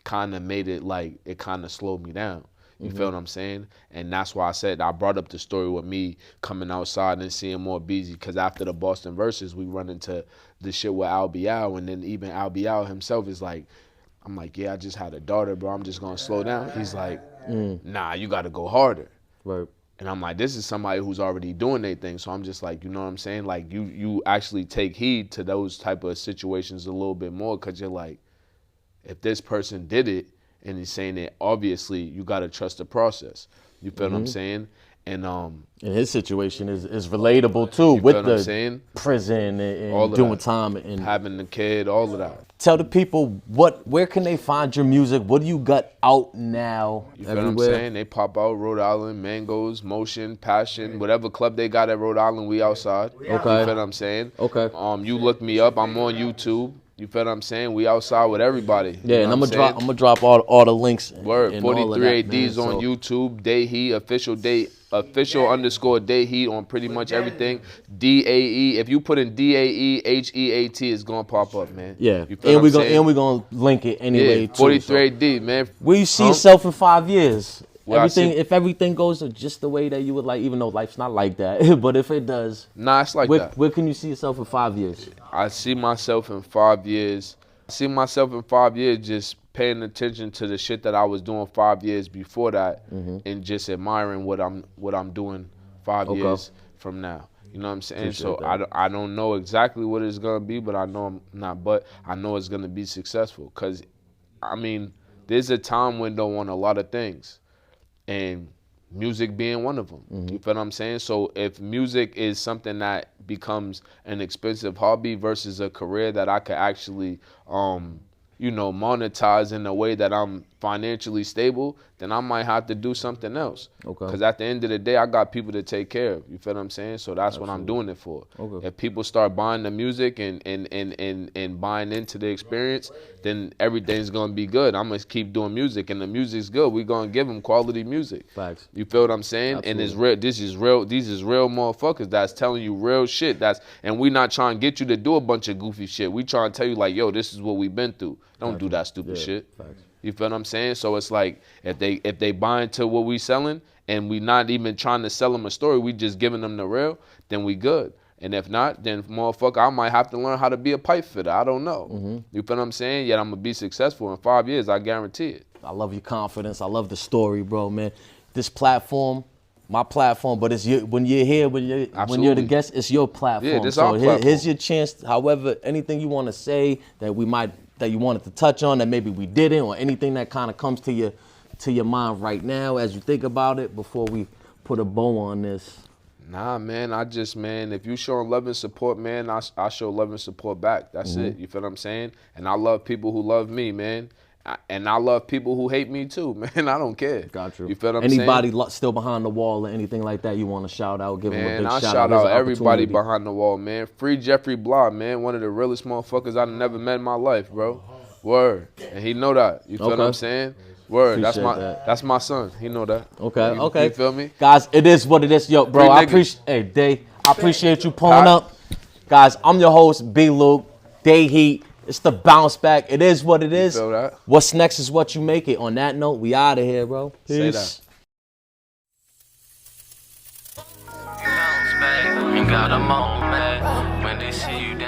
Speaker 1: kind of made it like it kind of slowed me down. You feel what I'm saying? And that's why I said I brought up the story with me coming outside and seeing More Beezy, because after the Boston Versus, we run into the shit with Al Bial, and then even Al Bial himself is like, I'm like, yeah, I just had a daughter, bro. I'm just going to slow down. He's like, nah, you got to go harder.
Speaker 3: Right.
Speaker 1: And I'm like, this is somebody who's already doing their thing. So I'm just like, you know what I'm saying? Like, you actually take heed to those type of situations a little bit more, because you're like, if this person did it and he's saying it, obviously you got to trust the process. You feel what I'm saying? And
Speaker 3: his situation is relatable too, with the prison and doing
Speaker 1: that.
Speaker 3: time and
Speaker 1: having the kid, all of that.
Speaker 3: Tell the people where can they find your music? What do you got out now?
Speaker 1: You feel what I'm saying? They pop out Rhode Island, Mangoes, Motion, Passion, whatever club they got at Rhode Island, we outside.
Speaker 3: Okay.
Speaker 1: You feel what I'm saying?
Speaker 3: Okay.
Speaker 1: You look me up. I'm on YouTube. You feel what I'm saying? We outside with everybody.
Speaker 3: Yeah,
Speaker 1: you know
Speaker 3: and
Speaker 1: what
Speaker 3: I'm gonna drop all the links.
Speaker 1: Word,
Speaker 3: and all of
Speaker 1: 43
Speaker 3: that, man.
Speaker 1: ADs on
Speaker 3: So,
Speaker 1: YouTube, Dae Heat, official _Dae Heat on pretty much everything. DAE. If you put in DAE HEAT, it's gonna pop up, man.
Speaker 3: yeah,
Speaker 1: You feel what I'm saying?
Speaker 3: we're gonna link it anyway
Speaker 1: Yeah,
Speaker 3: too.
Speaker 1: 43 AD, man.
Speaker 3: Where you see yourself in 5 years?
Speaker 1: Well,
Speaker 3: If everything goes just the way that you would like, even though life's not like that, but if it does,
Speaker 1: Nah, it's like that.
Speaker 3: Where can you see yourself in 5 years?
Speaker 1: I see myself in 5 years. I see myself in 5 years just paying attention to the shit that I was doing 5 years before that, and just admiring what I'm doing 5 years from now. You know what I'm saying?
Speaker 3: Appreciate
Speaker 1: So
Speaker 3: that.
Speaker 1: I don't know exactly what it's gonna be, but I know I'm not. But I know it's gonna be successful. Cause I mean, there's a time window on a lot of things, and music being one of them. You feel what I'm saying? So if music is something that becomes an expensive hobby versus a career that I could actually, monetize in a way that I'm financially stable, then I might have to do something else.
Speaker 3: Okay.
Speaker 1: Because at the end of the day, I got people to take care of. You feel what I'm saying? So that's what I'm doing it for.
Speaker 3: Okay.
Speaker 1: If people start buying the music and buying into the experience, then everything's gonna be good. I'm gonna keep doing music, and the music's good. We're gonna give them quality music.
Speaker 3: Facts.
Speaker 1: You feel what I'm saying?
Speaker 3: Absolutely.
Speaker 1: And it's real. This is real. These is real motherfuckers that's telling you real shit. And we not trying to get you to do a bunch of goofy shit. We trying to tell you like, yo, this is what we've been through. Don't do that stupid shit.
Speaker 3: Facts.
Speaker 1: You feel what I'm saying? So it's like if they buy into what we selling and we not even trying to sell them a story, we just giving them the real, then we good. And if not, then motherfucker, I might have to learn how to be a pipe fitter. I don't know. You feel what I'm saying? Yet I'm gonna be successful in 5 years. I guarantee it.
Speaker 3: I love your confidence. I love the story, bro, man. This platform, my platform, but it's when you're here, when you're the
Speaker 1: Absolutely.
Speaker 3: guest, it's your platform.
Speaker 1: Yeah, this
Speaker 3: so
Speaker 1: our platform.
Speaker 3: Here's your chance. However, anything you want to say that you wanted to touch on that maybe we didn't, or anything that kind of comes to your mind right now as you think about it before we put a bow on this.
Speaker 1: Nah, man, if you showing love and support, man, I show love and support back. That's it. You feel what I'm saying? And I love people who love me, man. And I love people who hate me too, man. I don't care.
Speaker 3: Got you.
Speaker 1: You feel what I'm saying?
Speaker 3: Anybody still behind the wall or anything like that you want to shout out, give them a
Speaker 1: Man,
Speaker 3: big
Speaker 1: I
Speaker 3: shout
Speaker 1: shout
Speaker 3: out.
Speaker 1: out
Speaker 3: Here's an
Speaker 1: everybody
Speaker 3: opportunity.
Speaker 1: behind the wall, man. Free Jeffrey Blah, man. One of the realest motherfuckers I've never met in my life, bro. Word. And he know that. You feel what I'm saying? Word.
Speaker 3: Appreciate
Speaker 1: That's my son. He know that.
Speaker 3: Okay.
Speaker 1: You feel me?
Speaker 3: Guys, it is what it is. Yo, bro,
Speaker 1: Free
Speaker 3: I
Speaker 1: niggas.
Speaker 3: appreciate you pulling up. Guys, I'm your host, B. Luke, Dae Heat. It's the bounce back. It is what it is.
Speaker 1: feel that?
Speaker 3: What's next is what you make it. On that note, we out of here, bro.
Speaker 1: Say
Speaker 3: Peace.
Speaker 2: Bounce back, ain't got a moment when they see you